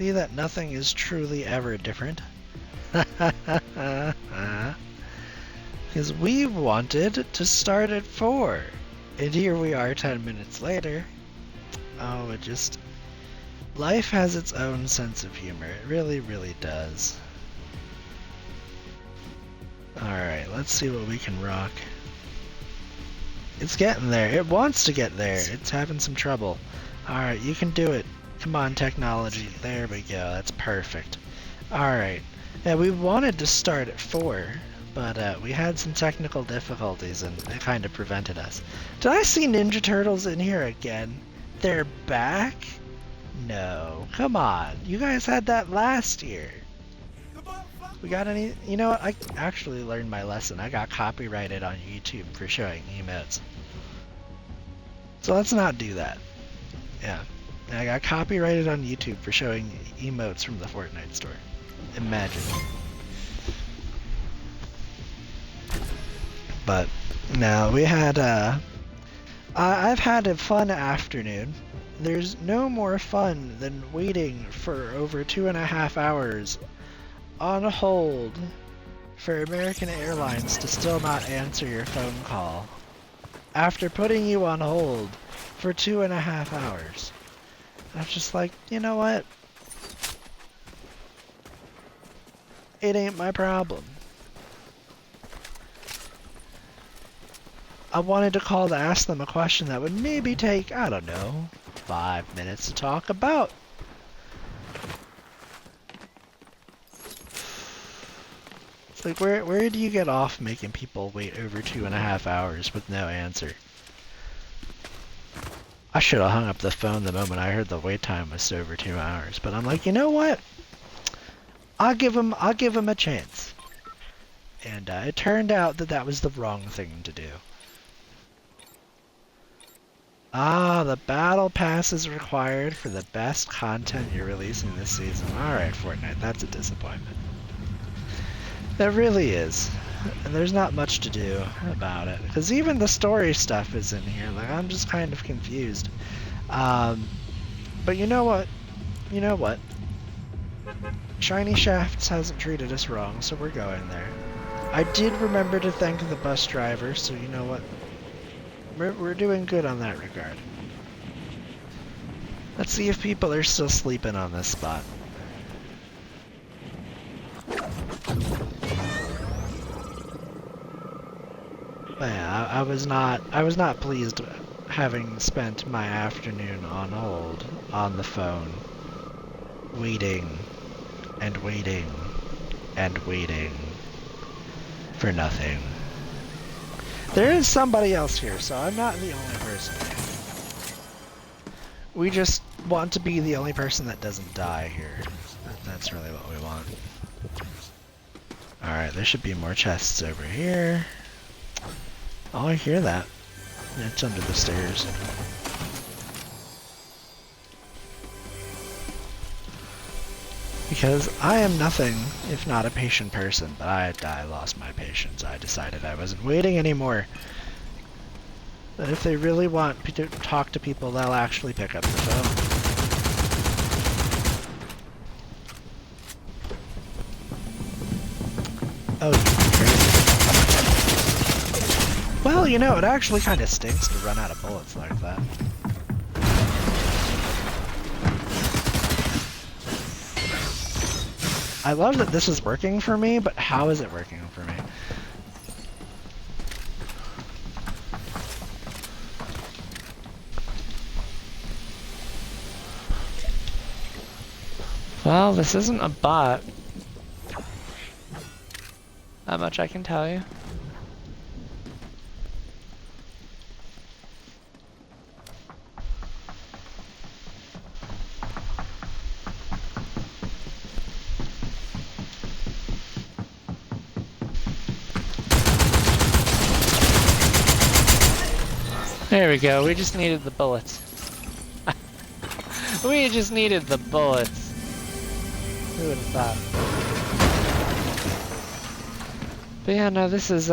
See that nothing is truly ever different? Because we wanted to start at 4. And here we are 10 minutes later. Oh, it just... Life has its own sense of humor. It really, really does. Alright, let's see what we can rock. It's getting there. It wants to get there. It's having some trouble. Alright, you can do it. Come on, technology. There we go. That's perfect. Alright. Yeah, we wanted to start at 4, but we had some technical difficulties and it kind of prevented us. Did I see Ninja Turtles in here again? They're back? No. Come on. You guys had that last year. We got any... You know what? I actually learned my lesson. I got copyrighted on YouTube for showing emotes. So let's not do that. Yeah. I got copyrighted on YouTube for showing emotes from the Fortnite store. Imagine. But, no, we had, I've had a fun afternoon. There's no more fun than waiting for over 2.5 hours on hold for American Airlines to still not answer your phone call after putting you on hold for 2.5 hours. I'm just like, you know what? It ain't my problem. I wanted to call to ask them a question that would maybe take, I don't know, 5 minutes to talk about. It's like, where do you get off making people wait over 2.5 hours with no answer? I should have hung up the phone the moment I heard the wait time was over 2 hours, but I'm like, you know what? I'll give him a chance. And it turned out that that was the wrong thing to do. Ah, the battle pass is required for the best content you're releasing this season. Alright, Fortnite, that's a disappointment. It really is. And there's not much to do about it. Because even the story stuff is in here. Like, I'm just kind of confused. But you know what? You know what? Shiny Shafts hasn't treated us wrong, so we're going there. I did remember to thank the bus driver, so you know what? We're doing good on that regard. Let's see if people are still sleeping on this spot. But yeah, I was not pleased having spent my afternoon on hold on the phone, waiting and waiting and waiting for nothing. There is somebody else here, so I'm not the only person here. We just want to be the only person that doesn't die here. That's really what we want. Alright, there should be more chests over here. Oh, I hear that. It's under the stairs. Because I am nothing if not a patient person, but I lost my patience. I decided I wasn't waiting anymore. But if they really want to talk to people, they'll actually pick up the phone. Oh, you crazy. Well, you know, it actually kind of stinks to run out of bullets like that. I love that this is working for me, but how is it working for me? Well, this isn't a bot. Not much I can tell you. There we go, we just needed the bullets. We just needed the bullets. Who would have thought? But yeah, no, this is,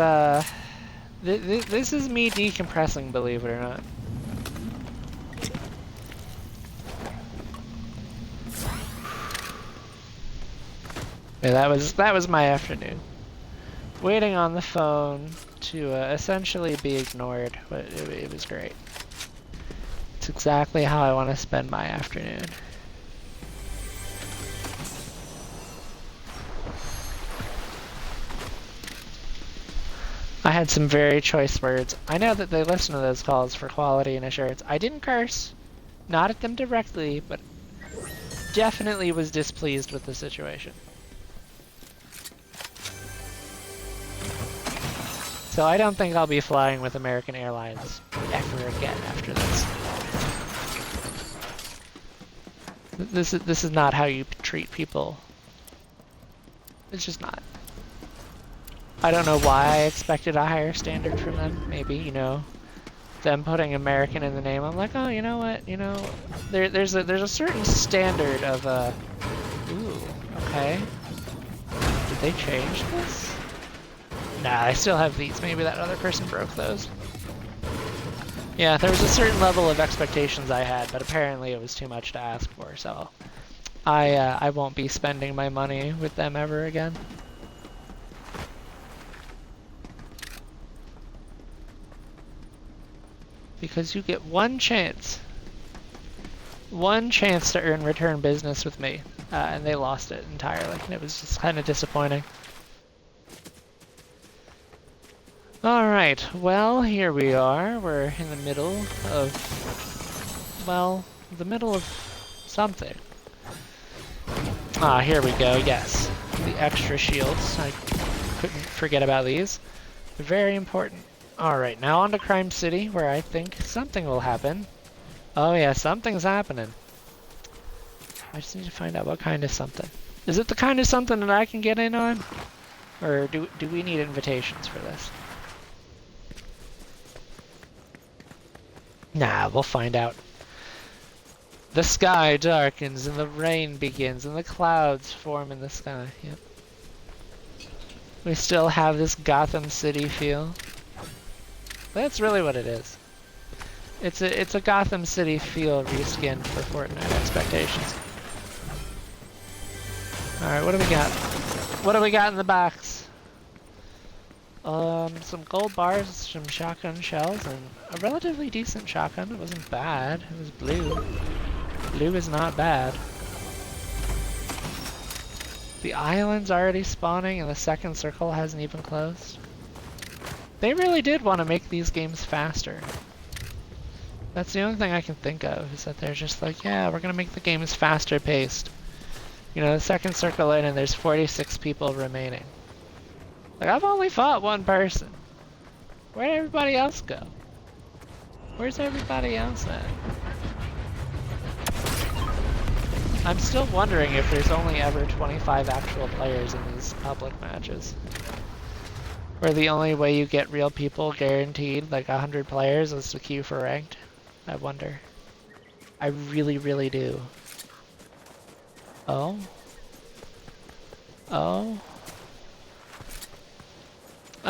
this is me decompressing, believe it or not. Yeah, that was my afternoon. Waiting on the phone to essentially be ignored, but it was great. It's exactly how I want to spend my afternoon. I had some very choice words. I know that they listen to those calls for quality and assurance. I didn't curse, not at them directly, but definitely was displeased with the situation. So I don't think I'll be flying with American Airlines ever again after this. This is not how you treat people. It's just not. I don't know why I expected a higher standard from them. Maybe, you know, them putting American in the name. I'm like, oh, you know what? You know, there's a certain standard of ooh, okay. Did they change this? Nah, I still have these. Maybe that other person broke those. Yeah, there was a certain level of expectations I had, but apparently it was too much to ask for, so I won't be spending my money with them ever again. Because you get one chance to earn return business with me, and they lost it entirely, and it was just kind of disappointing. Alright, well, here we are. We're in the middle of, well, the middle of something. Ah, here we go, yes. The extra shields. I couldn't forget about these. They're very important. Alright, now on to Crime City, where I think something will happen. Oh yeah, something's happening. I just need to find out what kind of something. Is it the kind of something that I can get in on? Or do we need invitations for this? Nah, we'll find out. The sky darkens and the rain begins and the clouds form in the sky. Yep. We still have this Gotham City feel. That's really what it is. It's a Gotham City feel reskinned for Fortnite expectations. Alright, what do we got? What do we got in the box? Some gold bars, some shotgun shells, and a relatively decent shotgun. It wasn't bad. It was blue. Blue is not bad. The island's already spawning and the second circle hasn't even closed. They really did want to make these games faster. That's the only thing I can think of, is that they're just like, yeah, we're gonna make the games faster paced. You know, the second circle in and there's 46 people remaining. Like, I've only fought one person. Where'd everybody else go? Where's everybody else at? I'm still wondering if there's only ever 25 actual players in these public matches. Where the only way you get real people guaranteed, like 100 players, is to queue for ranked. I wonder. I really, really do. Oh? Oh?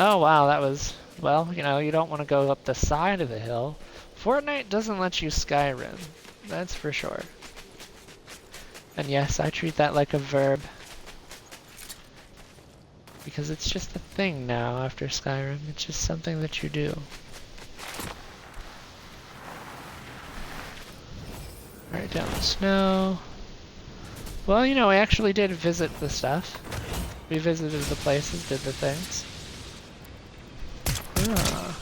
Oh wow, that was, well, you know, you don't want to go up the side of the hill. Fortnite doesn't let you Skyrim, that's for sure. And yes, I treat that like a verb. Because it's just a thing now after Skyrim, it's just something that you do. Alright, down the snow. Well, you know, we actually did visit the stuff. We visited the places, did the things. Ah.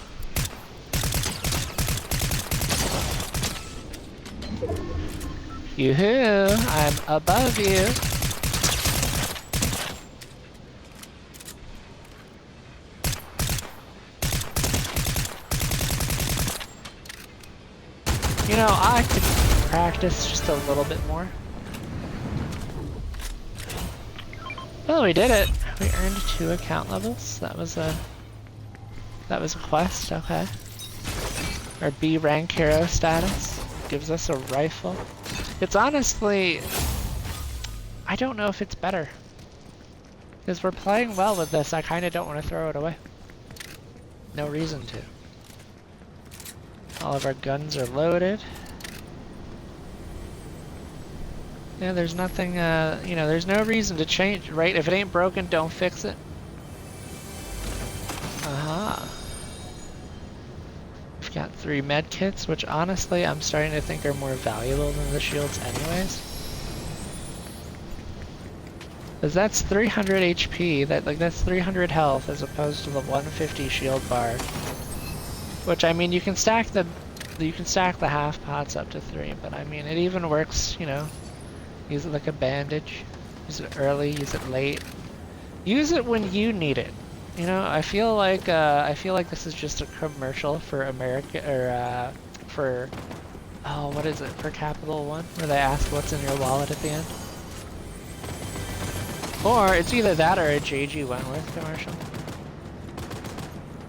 Yoo-hoo! I'm above you! You know, I could practice just a little bit more. Well, we did it! We earned 2 account levels. That was a quest, okay. Our B rank hero status gives us a rifle. It's honestly, I don't know if it's better. Because we're playing well with this, I kinda don't want to throw it away. No reason to. All of our guns are loaded. Yeah, there's nothing, you know, there's no reason to change, right? If it ain't broken, don't fix it. Aha. We've got 3 med kits, which honestly I'm starting to think are more valuable than the shields anyways. Because that's 300 HP, that's 300 health as opposed to the 150 shield bar. Which, I mean, you can stack the half pots up to 3, but I mean, it even works, you know. Use it like a bandage. Use it early, use it late. Use it when you need it. You know, I feel like this is just a commercial for America, or for, oh, what is it, for Capital One, where they ask what's in your wallet at the end. Or it's either that or a J.G. Wentworth commercial.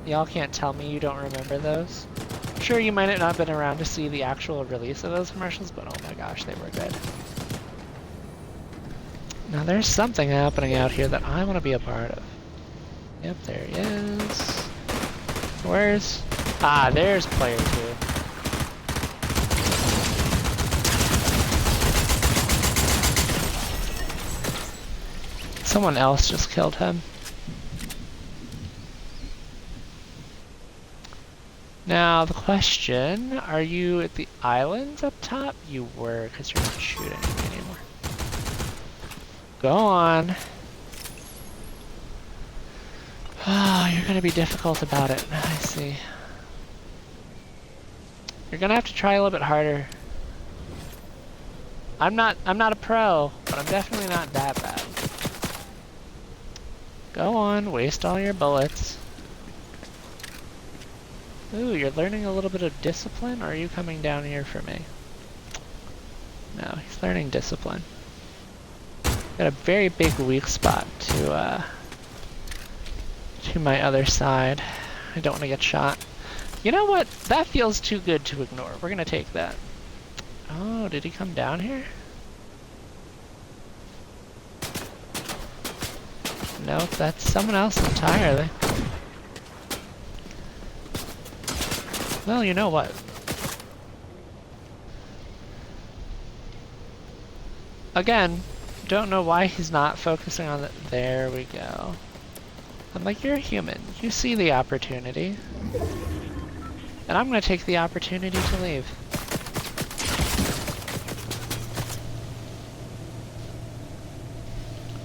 Y'all can't tell me you don't remember those. Sure, you might have not been around to see the actual release of those commercials, but oh my gosh, they were good. Now there's something happening out here that I want to be a part of. Yep, there he is. Where's... Ah, there's player 2. Someone else just killed him. Now the question, are you at the islands up top? You were, because you're not shooting me anymore. Go on. Oh, you're gonna be difficult about it. I see. You're gonna have to try a little bit harder. I'm not a pro, but I'm definitely not that bad. Go on, waste all your bullets. Ooh, you're learning a little bit of discipline, or are you coming down here for me? No, he's learning discipline. Got a very big weak spot to my other side. I don't want to get shot. You know what? That feels too good to ignore. We're gonna take that. Oh, did he come down here? Nope, that's someone else entirely. Well, you know what? Again, don't know why he's not focusing on the... There we go. I'm like, you're a human. You see the opportunity. And I'm gonna take the opportunity to leave.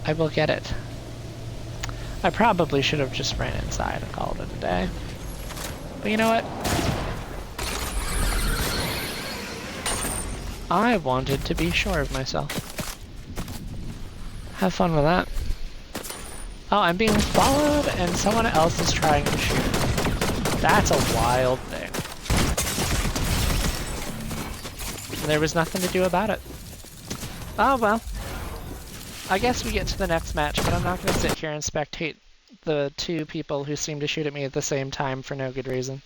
I will get it. I probably should have just ran inside and called it a day. But you know what? I wanted to be sure of myself. Have fun with that. Oh, I'm being followed and someone else is trying to shoot. That's a wild thing. And there was nothing to do about it. Oh well. I guess we get to the next match, but I'm not going to sit here and spectate the 2 people who seem to shoot at me at the same time for no good reason.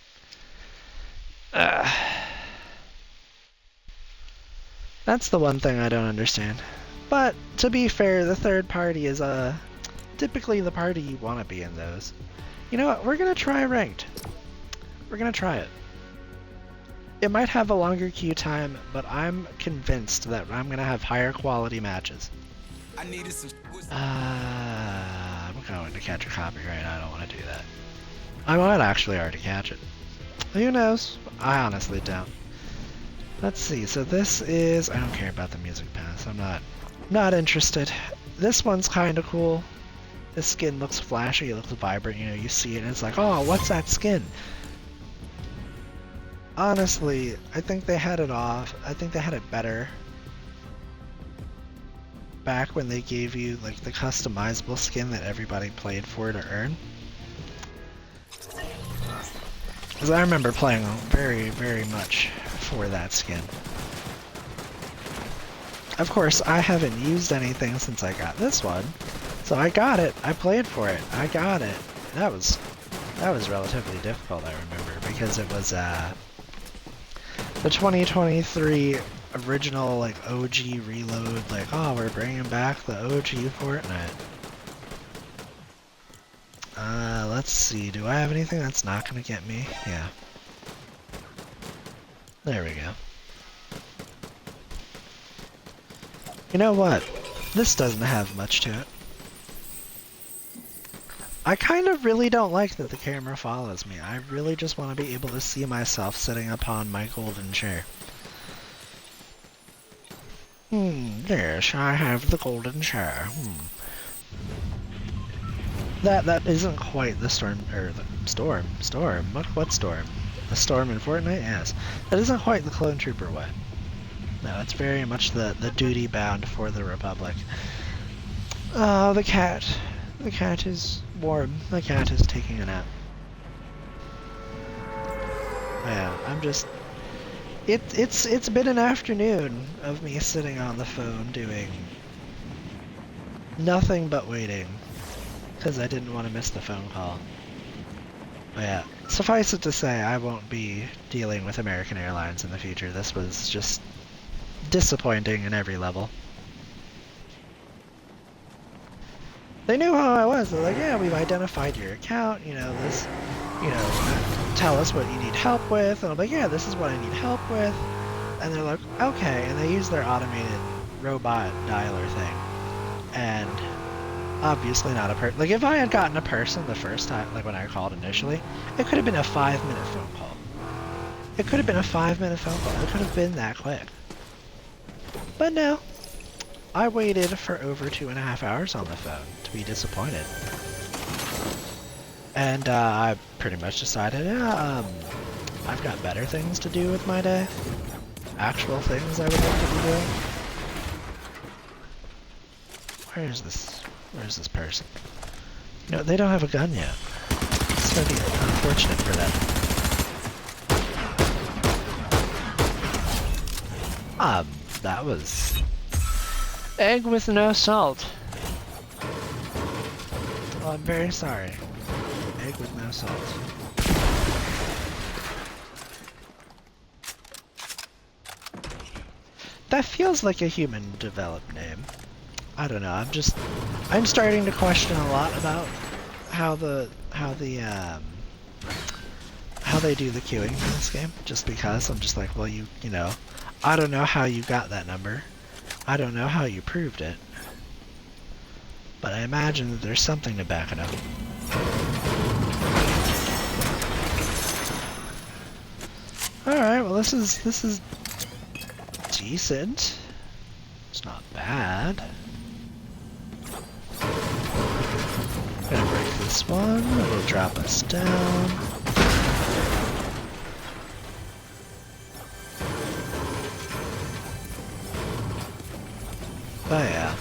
That's the one thing I don't understand. But, to be fair, the third party is, typically the party you want to be in those. You know what? We're gonna try ranked. We're gonna try it. It might have a longer queue time, but I'm convinced that I'm gonna have higher quality matches. I'm going to catch a copyright. I don't want to do that. I might actually already catch it. Who knows? I honestly don't. Let's see. So this is... I don't care about the music pass. I'm not interested. This one's kind of cool. This skin looks flashy. It looks vibrant. You know, you see it and it's like, oh, what's that skin? Honestly, I think they had it off. I think they had it better back when they gave you like the customizable skin that everybody played for to earn. Because I remember playing very, very much for that skin. Of course, I haven't used anything since I got this one, so I got it. I played for it. I got it. That was relatively difficult, I remember, because it was the 2023 original like OG reload. Like, oh, we're bringing back the OG Fortnite. Let's see. Do I have anything that's not gonna get me? Yeah. There we go. You know what? This doesn't have much to it. I kind of really don't like that the camera follows me. I really just want to be able to see myself sitting upon my golden chair. Yes, I have the golden chair. That isn't quite the storm, or the storm. What storm? The storm in Fortnite? Yes. That isn't quite the clone trooper way. No, it's very much the duty bound for the Republic. Oh, the cat. The cat is warm. The cat is taking a nap. Yeah, I'm just... It's been an afternoon of me sitting on the phone doing nothing but waiting. Because I didn't want to miss the phone call. But yeah, suffice it to say, I won't be dealing with American Airlines in the future. This was just disappointing in every level. They knew how I was. They're like, yeah, we've identified your account, this, tell us what you need help with. And I'm like, yeah, this is what I need help with. And they're like, okay. And they use their automated robot dialer thing. And obviously not a person. Like, if I had gotten a person the first time, like when I called initially, it could have been a 5-minute phone call. It could have been a 5-minute phone call. It could have been that quick. But no. I waited for over 2.5 hours on the phone to be disappointed. And I pretty much decided, I've got better things to do with my day. Actual things I would like to be doing. Where's this person? They don't have a gun yet. It's gonna be unfortunate for them. That was... Egg with no salt. Well, I'm very sorry. Egg with no salt. That feels like a human-developed name. I don't know. I'm starting to question a lot about how they do the queuing in this game. Just because I'm just like, well, I don't know how you got that number. I don't know how you proved it. But I imagine that there's something to back it up. Alright, well this is decent. It's not bad. Gonna break this one, it'll drop us down. Oh yeah.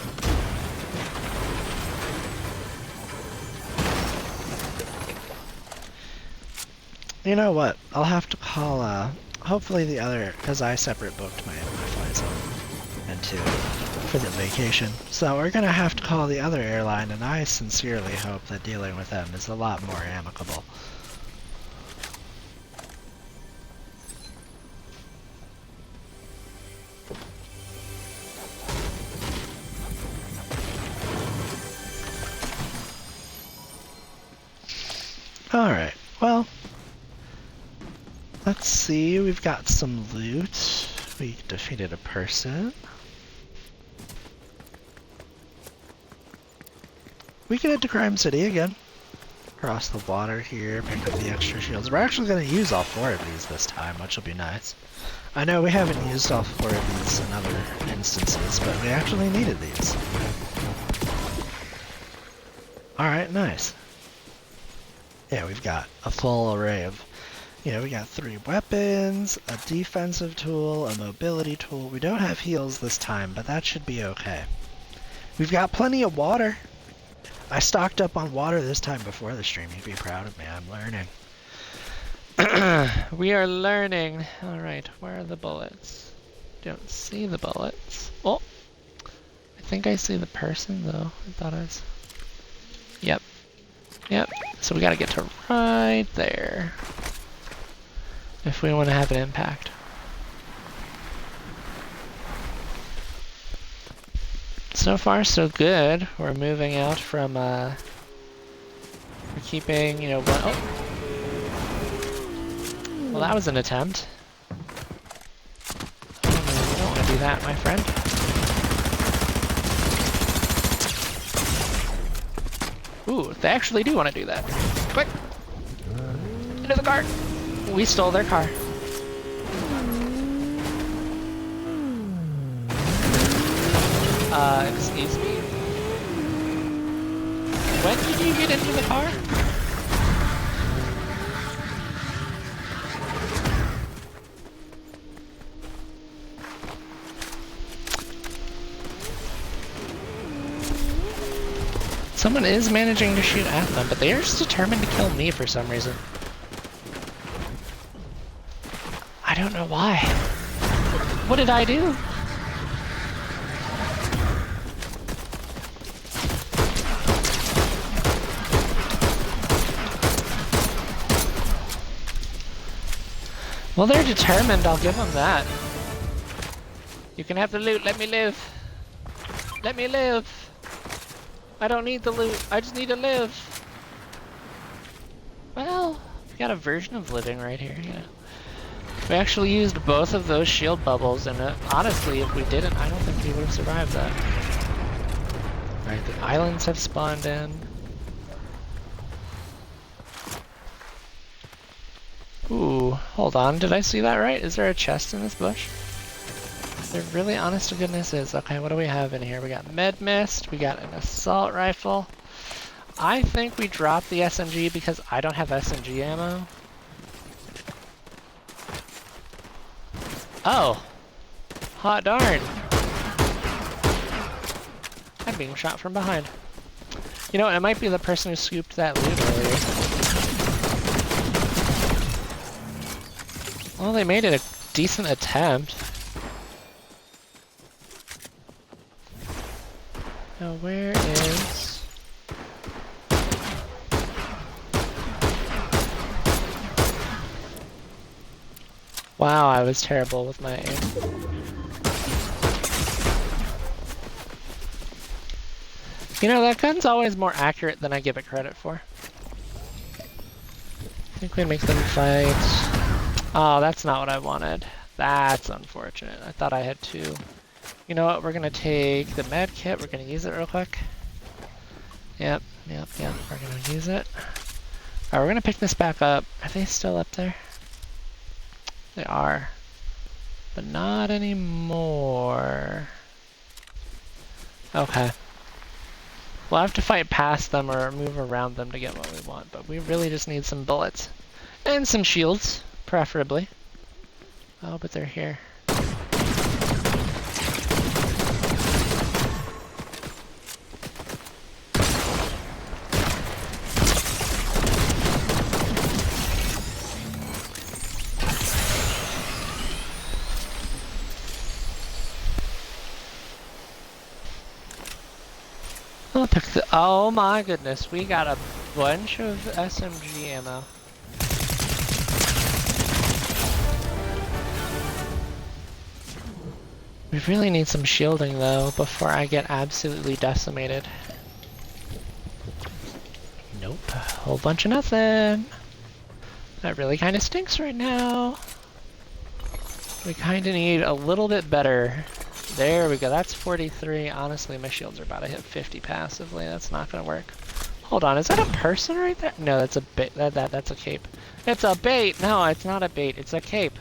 You know what? I'll have to call, hopefully the other, because I separate booked my flights and two for the vacation. So we're gonna have to call the other airline, and I sincerely hope that dealing with them is a lot more amicable. Alright, well, let's see, we've got some loot. We defeated a person. We can head to Crime City again. Cross the water here, pick up the extra shields. We're actually going to use all 4 of these this time, which will be nice. I know we haven't used all 4 of these in other instances, but we actually needed these. Alright, nice. Yeah, we've got a full array of, we got 3 weapons, a defensive tool, a mobility tool. We don't have heals this time, but that should be okay. We've got plenty of water. I stocked up on water this time before the stream. You'd be proud of me. I'm learning. We are learning. Alright, where are the bullets? Don't see the bullets. Oh! I think I see the person, though. I thought I was... Yep. Yep. So we gotta get to right there. If we want to have an impact. So far, so good. We're moving out from, we're keeping, one, oh! Well, that was an attempt. Oh no, you don't want to do that, my friend. Ooh, they actually do want to do that. Quick! Into the car! We stole their car. Excuse me? When did you get into the car? Someone is managing to shoot at them, but they are just determined to kill me for some reason. I don't know why. What did I do? Well, they're determined, I'll give them that. You can have the loot, let me live. Let me live. I don't need the loot, I just need to live. Well, we got a version of living right here, you know. We actually used both of those shield bubbles, and honestly, if we didn't, I don't think we would have survived that. Alright, the islands have spawned in. Ooh, hold on, did I see that right? Is there a chest in this bush? There really, honest to goodness is. Okay, what do we have in here? We got med mist, we got an assault rifle. I think we dropped the SMG because I don't have SMG ammo. Oh! Hot darn! I'm being shot from behind. You know, it might be the person who scooped that loot earlier. Well, they made it a decent attempt. Now, where is... Wow, I was terrible with my aim. You know, that gun's always more accurate than I give it credit for. I think we make them fight. Oh, that's not what I wanted. That's unfortunate. I thought I had two. You know what? We're gonna take the med kit. We're gonna use it real quick. Yep. We're gonna use it. Alright, we're gonna pick this back up. Are they still up there? They are. But not anymore. Okay. We'll have to fight past them or move around them to get what we want, but we really just need some bullets. And some shields, preferably. Oh, but they're here. I'll pick the, oh my goodness, we got a bunch of SMG ammo. We really need some shielding though before I get absolutely decimated. Nope, a whole bunch of nothing. That really kind of stinks right now. We kind of need a little bit better. There we go, that's 43. Honestly, my shields are about to hit 50 passively. That's not gonna work. Hold on, is that a person right there? No, that's a bait. That's a cape. It's a bait! No, it's not a bait, it's a cape.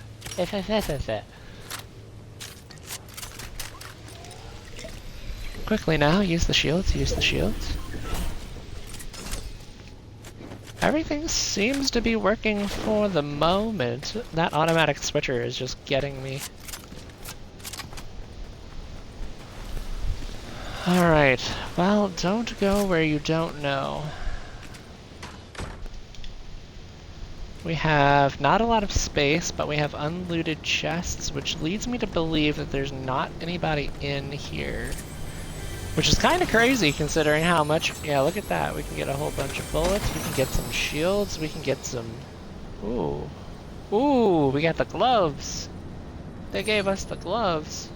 Quickly now, use the shields, use the shields. Everything seems to be working for the moment. That automatic switcher is just getting me. Alright, well, don't go where you don't know. We have not a lot of space, but we have unlooted chests, which leads me to believe that there's not anybody in here. Which is kind of crazy considering how much, yeah, look at that. We can get a whole bunch of bullets, we can get some shields, we can get some, ooh. Ooh, we got the gloves. They gave us the gloves.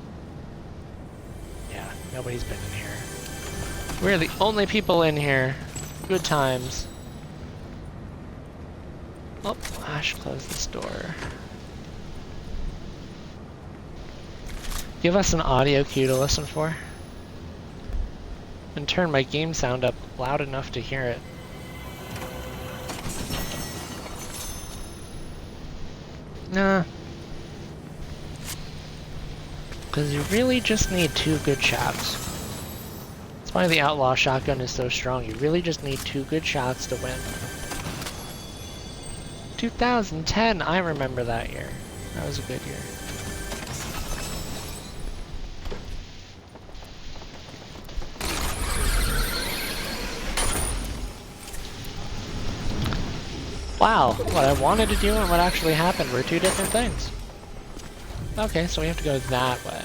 Yeah, nobody's been in here. We're the only people in here. Good times. Oh, I should close this door. Give us an audio cue to listen for. and turn my game sound up loud enough to hear it. Nah. Because you really just need 2 good shots. That's why the outlaw shotgun is so strong. You really just need 2 good shots to win. 2010, I remember that year. That was a good year. Wow, what I wanted to do and what actually happened were 2 different things. Okay, so we have to go that way.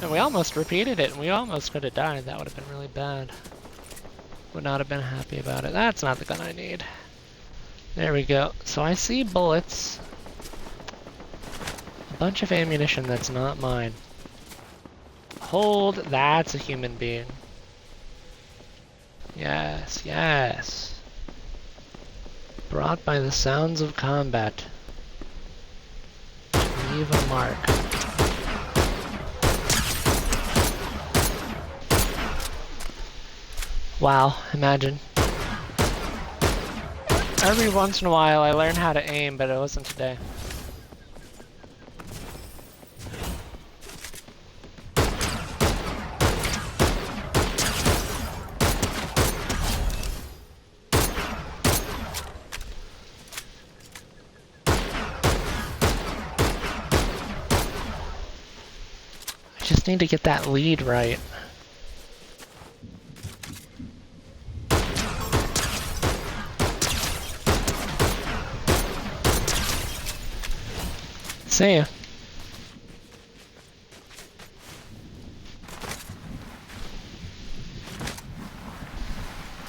And we almost repeated it, and we almost could have died. That would have been really bad. Would not have been happy about it. That's not the gun I need. There we go. So I see bullets. A bunch of ammunition that's not mine. Hold, that's a human being. Yes, yes. Brought by the sounds of combat. Leave a mark. Wow, imagine. Every once in a while I learn how to aim, but it wasn't today. I just need to get that lead right. See ya.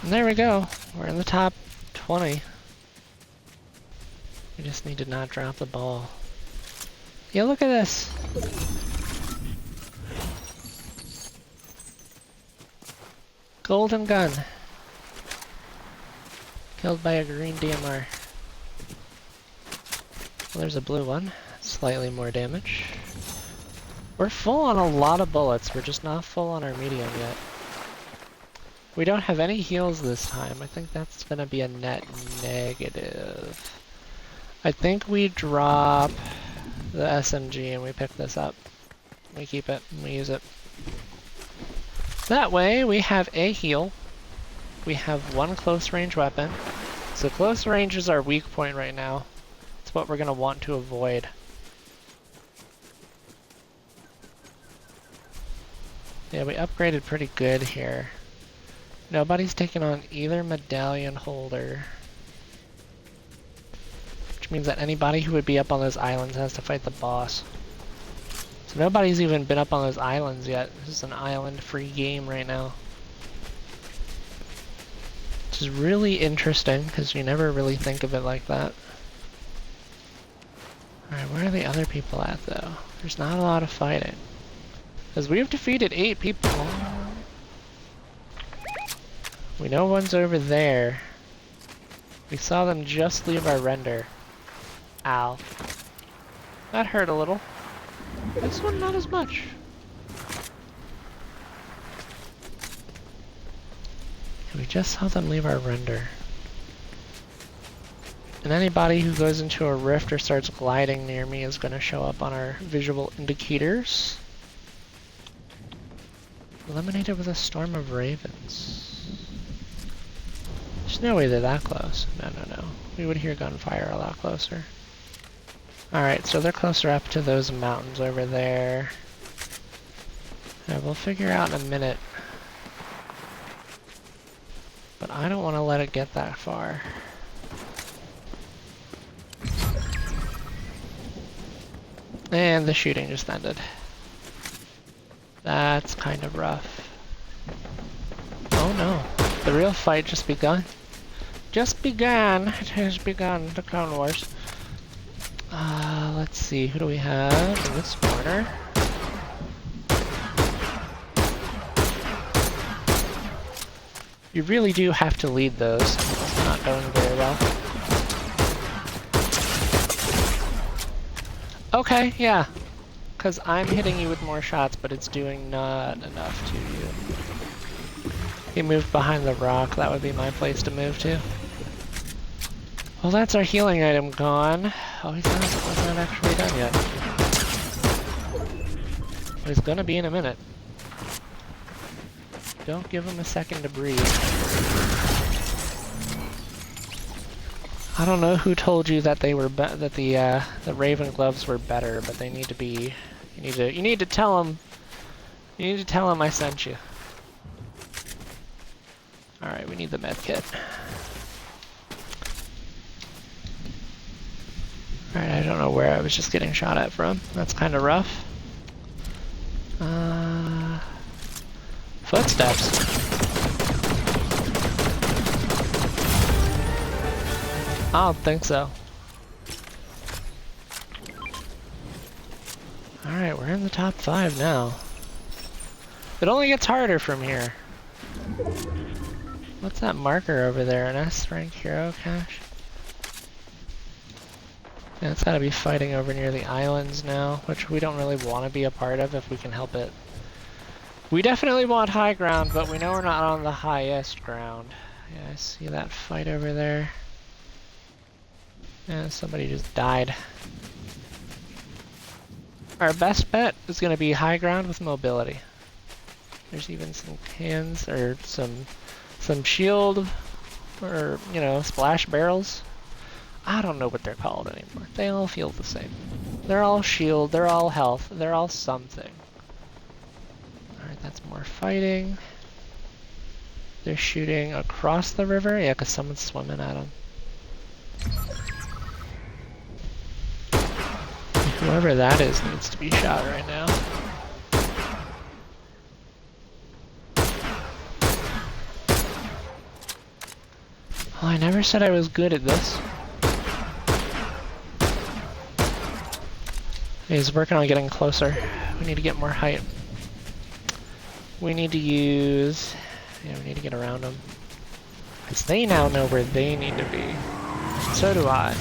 And there we go. We're in the top 20. We just need to not drop the ball. Yeah, look at this. Golden gun. Killed by a green DMR. Well, there's a blue one. Slightly more damage. We're full on a lot of bullets. We're just not full on our medium yet. We don't have any heals this time. I think that's gonna be a net negative. I think we drop the SMG and we pick this up. We keep it and we use it. That way we have a heal. We have 1 close range weapon. So close range is our weak point right now. It's what we're gonna want to avoid. Yeah, we upgraded pretty good here. Nobody's taken on either medallion holder. Which means that anybody who would be up on those islands has to fight the boss. So nobody's even been up on those islands yet. This is an island-free game right now. Which is really interesting, because you never really think of it like that. Alright, where are the other people at, though? There's not a lot of fighting. Because we've defeated 8 people. We know one's over there. We saw them just leave our render. Ow. That hurt a little. This one, not as much. We just saw them leave our render. And anybody who goes into a rift or starts gliding near me is going to show up on our visual indicators. Eliminated with a storm of ravens. There's no way they're that close. No. We would hear gunfire a lot closer. Alright, so they're closer up to those mountains over there. Yeah, we'll figure out in a minute. But I don't want to let it get that far. And the shooting just ended. That's kind of rough. Oh no, the real fight just begun. Just begun. It has begun, the Clone Wars. Let's see, who do we have in this corner? You really do have to lead those. It's not going very well. Okay, yeah. Because I'm hitting you with more shots, but it's doing not enough to you. He moved behind the rock. That would be my place to move to. Well, that's our healing item gone. Oh, he's not actually done yet. Well, he's gonna be in a minute. Don't give him a second to breathe. I don't know who told you that they were that the Raven gloves were better, but they need to be. You need to tell him. You need to tell him I sent you. All right, we need the med kit. All right, I don't know where I was just getting shot at from. That's kind of rough. Footsteps. I don't think so. Alright, we're in the top 5 now. It only gets harder from here. What's that marker over there? An S rank hero cache? Yeah, it's gotta be fighting over near the islands now, which we don't really want to be a part of if we can help it. We definitely want high ground, but we know we're not on the highest ground. Yeah, I see that fight over there. Yeah, somebody just died. Our best bet is going to be high ground with mobility. There's even some cans or some shield or, you know, splash barrels. I don't know what they're called anymore. They all feel the same. They're all shield, they're all health, they're all something. Alright, that's more fighting. They're shooting across the river? Yeah, because someone's swimming at them. Whoever that is needs to be shot right now. Well, I never said I was good at this. He's working on getting closer. We need to get more height. We need to use... Yeah, we need to get around them. Because they now know where they need to be. So do I.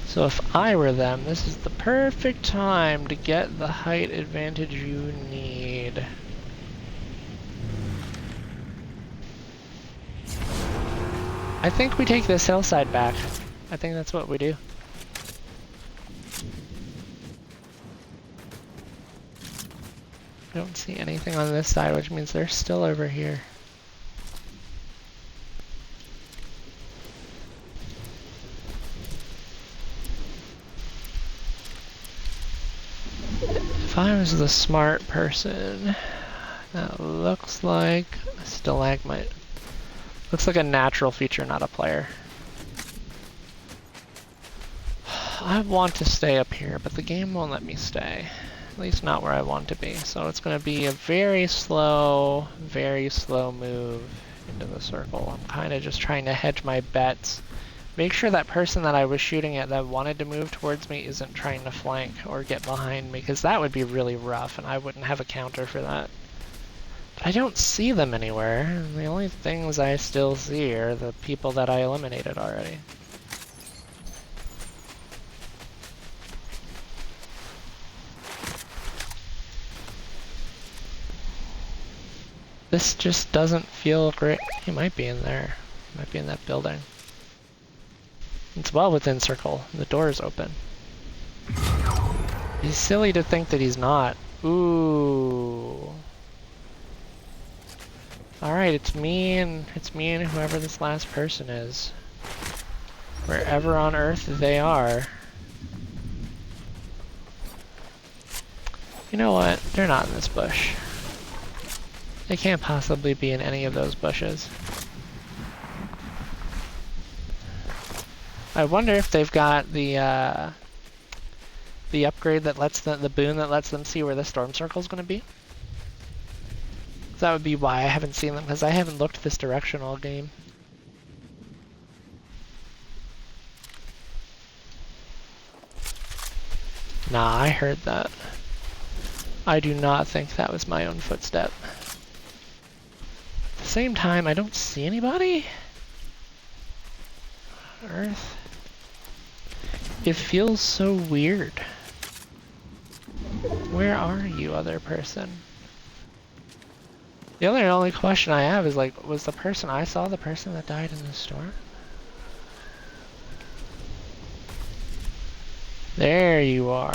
So if I were them, this is the perfect time to get the height advantage you need. I think we take this hillside back. I think that's what we do. I don't see anything on this side, which means they're still over here. If I was the smart person, that looks like a stalagmite. Looks like a natural feature, not a player. I want to stay up here, but the game won't let me stay. At least not where I want to be. So it's going to be a very slow move into the circle. I'm kind of just trying to hedge my bets. Make sure that person that I was shooting at that wanted to move towards me isn't trying to flank or get behind me, because that would be really rough and I wouldn't have a counter for that. But I don't see them anywhere. And the only things I still see are the people that I eliminated already. This just doesn't feel great. He might be in there. He might be in that building. It's well within circle. The door is open. He's silly to think that he's not. Ooh. Alright, it's me and whoever this last person is. Wherever on earth they are. You know what? They're not in this bush. They can't possibly be in any of those bushes. I wonder if they've got the upgrade that lets the boon that lets them see where the storm circle is going to be. That would be why I haven't seen them, because I haven't looked this direction all game. Nah, I heard that. I do not think that was my own footstep. At the same time, I don't see anybody. Earth. It feels so weird. Where are you, other person? The only question I have is like, was the person I saw the person that died in the store? There you are.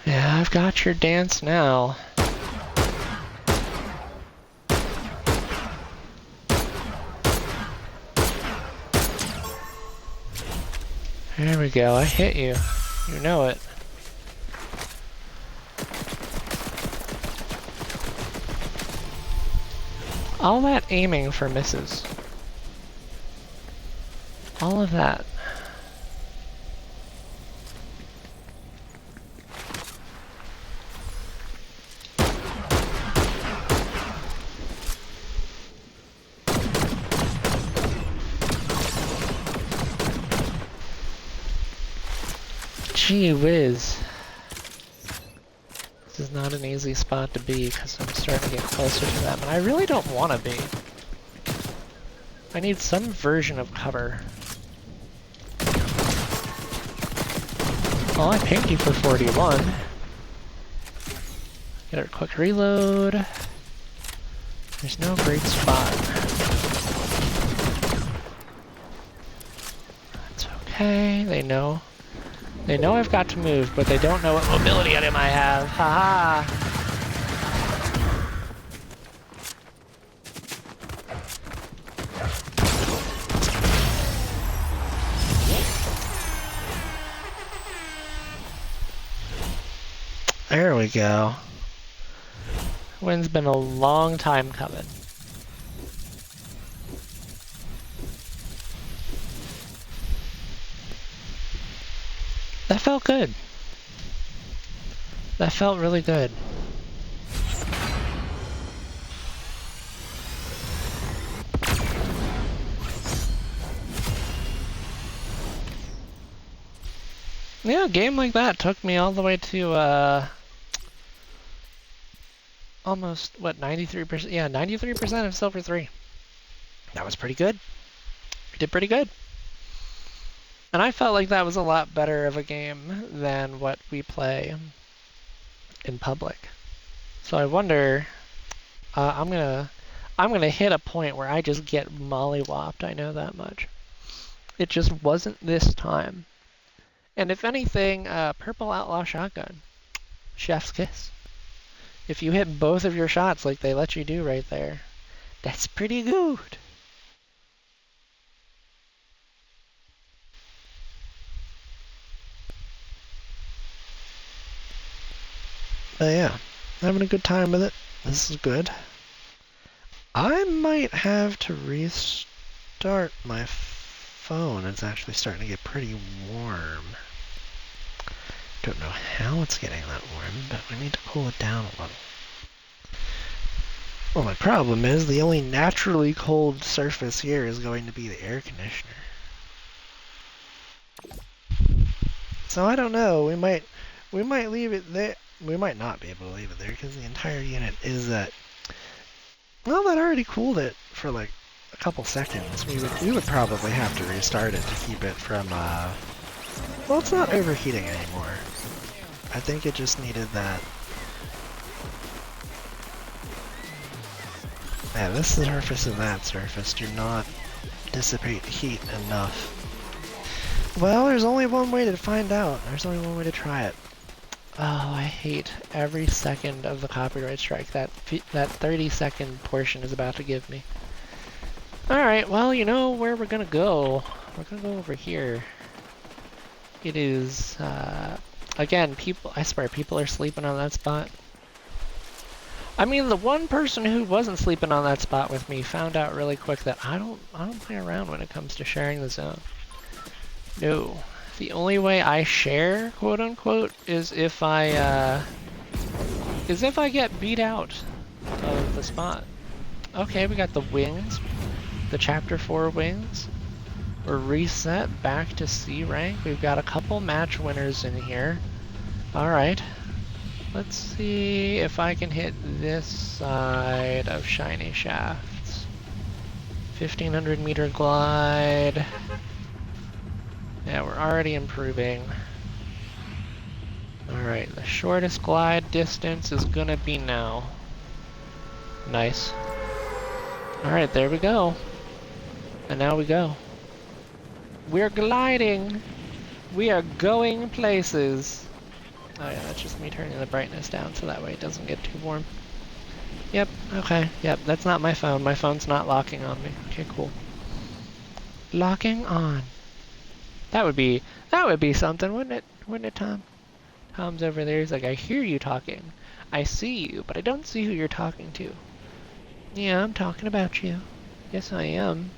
Yeah, I've got your dance now. There we go, I hit you. You know it. All that aiming for misses. All of that. Gee whiz. This is not an easy spot to be because I'm starting to get closer to them, and I really don't want to be. I need some version of cover. Well, I pinged you for 41. Get a quick reload. There's no great spot. That's okay, they know. They know I've got to move, but they don't know what mobility item I have. Haha! There we go. Win's been a long time coming. That felt good. That felt really good. Yeah, a game like that took me all the way to, almost, what, 93%? Yeah, 93% of Silver 3. That was pretty good. We did pretty good. And I felt like that was a lot better of a game than what we play in public. So I wonder, I'm gonna hit a point where I just get mollywopped, I know that much. It just wasn't this time. And if anything, Purple Outlaw Shotgun, chef's kiss. If you hit both of your shots like they let you do right there, that's pretty good. But yeah, having a good time with it. This is good. I might have to restart my phone. It's actually starting to get pretty warm. Don't know how it's getting that warm, but we need to cool it down a little. Well, my problem is the only naturally cold surface here is going to be the air conditioner. So I don't know. We might leave it there. We might not be able to leave it there because the entire unit is that. Well, that already cooled it for like a couple seconds. We would probably have to restart it to keep it from. Well, it's not overheating anymore. I think it just needed that. Yeah, this surface and that surface do not dissipate heat enough. Well, there's only one way to find out. There's only one way to try it. Oh, I hate every second of the copyright strike that 30-second portion is about to give me. Alright, well, you know where we're gonna go. We're gonna go over here. It is, again, I swear, people are sleeping on that spot. I mean, the one person who wasn't sleeping on that spot with me found out really quick that I don't play around when it comes to sharing the zone. No. The only way I share, quote unquote, is if I get beat out of the spot. Okay, we got the wings. The chapter 4 wings. We're reset back to C rank. We've got a couple match winners in here. Alright. Let's see if I can hit this side of Shiny Shafts. 1500 meter glide. Yeah, we're already improving. Alright, the shortest glide distance is gonna be now. Nice. Alright, there we go. And now we go. We're gliding! We are going places! Oh yeah, that's just me turning the brightness down so that way it doesn't get too warm. Yep, okay, yep, that's not my phone. My phone's not locking on me. Okay, cool. Locking on. That would be something, wouldn't it? Wouldn't it, Tom? Tom's over there, he's like, I hear you talking. I see you, but I don't see who you're talking to. Yeah, I'm talking about you. Yes, I am.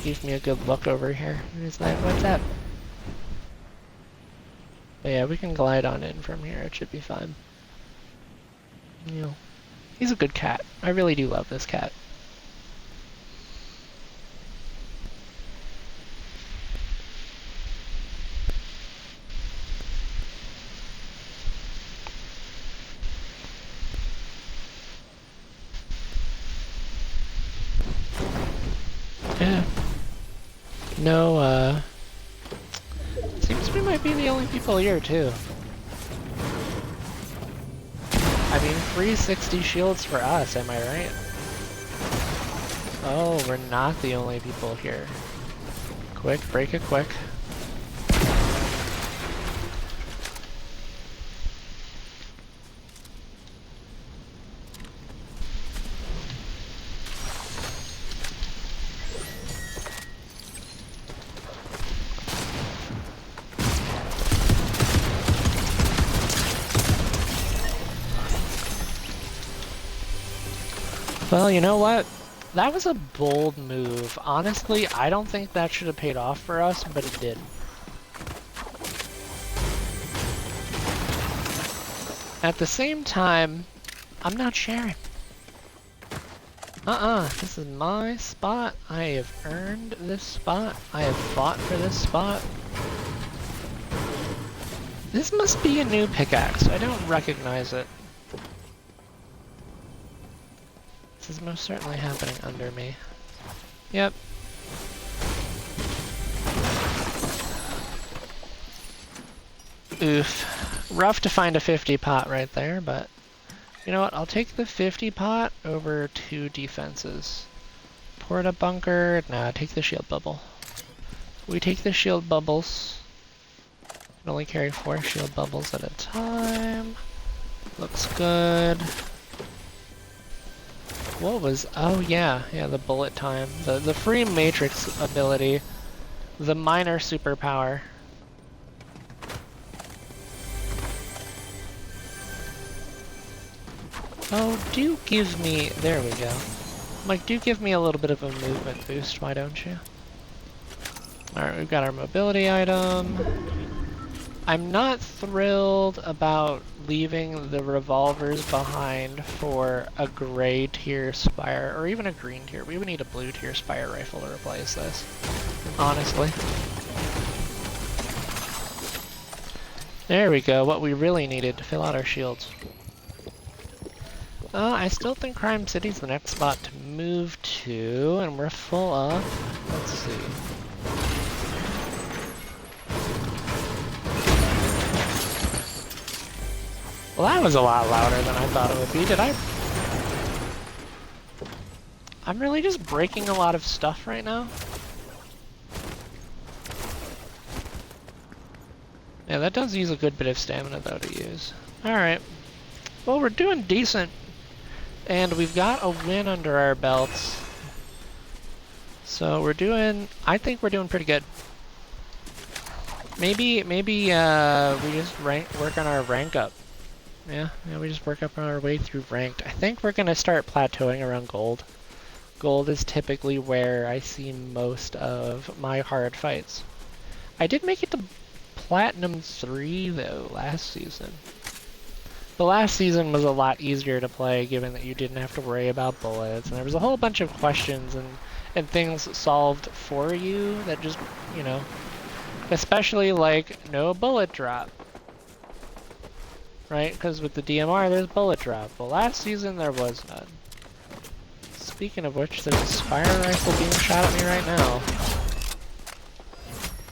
Gives me a good look over here. He's like, what's up? But yeah, we can glide on in from here. It should be fine. You know, he's a good cat. I really do love this cat. Yeah. No, seems we might be the only people here, too. I mean, 360 shields for us, am I right? Oh, we're not the only people here. Quick, break it quick. Well, you know what? That was a bold move. Honestly, I don't think that should have paid off for us, but it did. At the same time, I'm not sharing. This is my spot. I have earned this spot. I have fought for this spot. This must be a new pickaxe. I don't recognize it. This is most certainly happening under me. Yep. Oof. Rough to find a 50 pot right there, but you know what? I'll take the 50 pot over 2 defenses. Porta bunker. Nah, take the shield bubble. We take the shield bubbles. Can only carry 4 shield bubbles at a time. Looks good. What was... Oh yeah, the bullet time. The free matrix ability. The minor superpower. Oh, do give me... There we go. Like, do give me a little bit of a movement boost, why don't you? Alright, we've got our mobility item. I'm not thrilled about leaving the revolvers behind for a gray tier spire, or even a green tier. We would need a blue tier spire rifle to replace this, honestly. There we go, what we really needed to fill out our shields. I still think Crime City's the next spot to move to, and we're full up. Let's see. Well, that was a lot louder than I thought it would be. I'm really just breaking a lot of stuff right now. Yeah, that does use a good bit of stamina, though, to use. Alright. Well, we're doing decent. And we've got a win under our belts. So we're doing... I think we're doing pretty good. Maybe we just work on our rank up. Yeah, we just work up our way through ranked. I think we're gonna start plateauing around gold. Gold is typically where I see most of my hard fights. I did make it to Platinum 3 though last season. The last season was a lot easier to play, given that you didn't have to worry about bullets, and there was a whole bunch of questions and things solved for you that just, you know, especially like no bullet drop, right? Because with the DMR, there's bullet drop. Well, last season there was none. Speaking of which, there's a fire rifle being shot at me right now.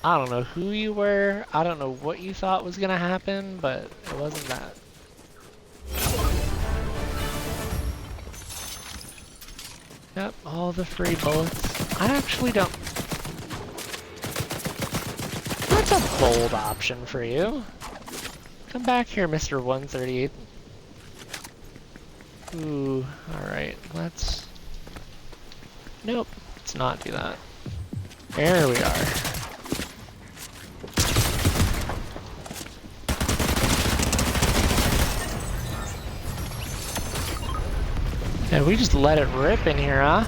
I don't know who you were, I don't know what you thought was gonna happen, but it wasn't that. Yep, all the free bullets. I actually don't... That's a bold option for you. Come back here, Mr. 138. Ooh, alright, let's... Nope, let's not do that. There we are. Yeah, we just let it rip in here, huh?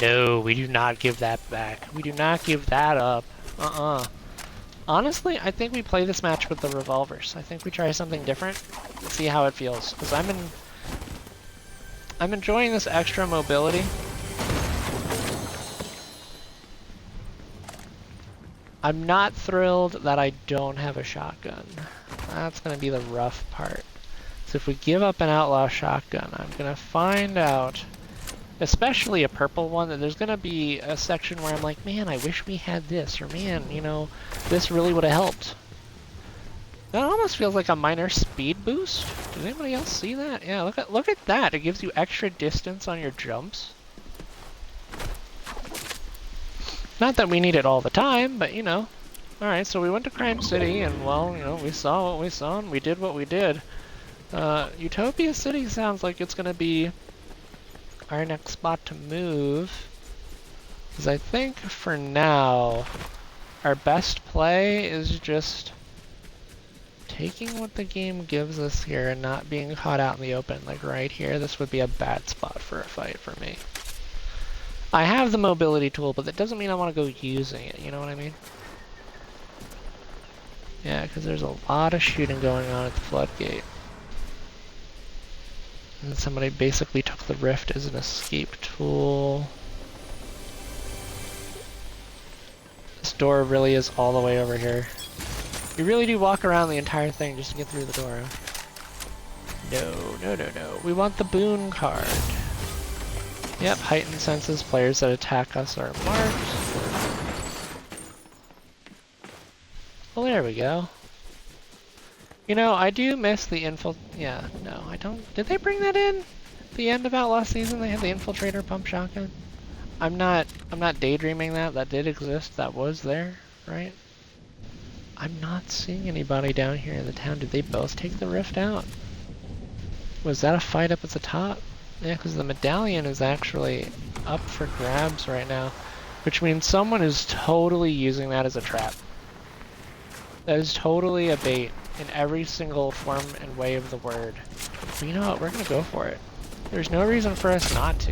No, we do not give that back. We do not give that up. Honestly, I think we play this match with the revolvers. I think we try something different, see how it feels. Because I'm enjoying this extra mobility. I'm not thrilled that I don't have a shotgun. That's gonna be the rough part. So if we give up an outlaw shotgun, I'm gonna find out, especially a purple one, that there's gonna be a section where I'm like, man, I wish we had this, or man, you know, this really would have helped. That almost feels like a minor speed boost. Does anybody else see that? Yeah, look at that. It gives you extra distance on your jumps. Not that we need it all the time, but you know. Alright, so we went to Crime City, and well, you know, we saw what we saw, and we did what we did. Utopia City sounds like it's gonna be our next spot to move. Because I think, for now, our best play is just taking what the game gives us here and not being caught out in the open. Like right here, this would be a bad spot for a fight for me. I have the mobility tool, but that doesn't mean I want to go using it, you know what I mean? Yeah, because there's a lot of shooting going on at the floodgate. And somebody basically took the rift as an escape tool. This door really is all the way over here. You really do walk around the entire thing just to get through the door. No. We want the boon card. Yep, heightened senses. Players that attack us are marked. Well, there we go. You know, I do miss the yeah, no, I don't. Did they bring that in? At the end of Outlaw Season, they had the infiltrator pump shotgun. I'm not daydreaming that. That did exist. That was there, right? I'm not seeing anybody down here in the town. Did they both take the rift out? Was that a fight up at the top? Yeah, because the medallion is actually up for grabs right now, which means someone is totally using that as a trap. That is totally a bait in every single form and way of the word. But you know what? We're gonna go for it. There's no reason for us not to.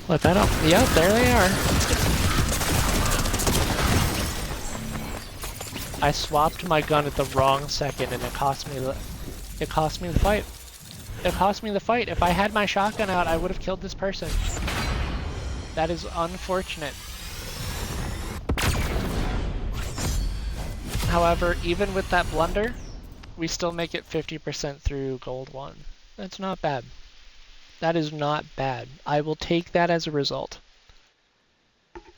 Let that up. Yep, there they are. I swapped my gun at the wrong second, and it cost me the fight. It cost me the fight. If I had my shotgun out, I would have killed this person. That is unfortunate. However, even with that blunder, we still make it 50% through gold 1. That's not bad. That is not bad. I will take that as a result.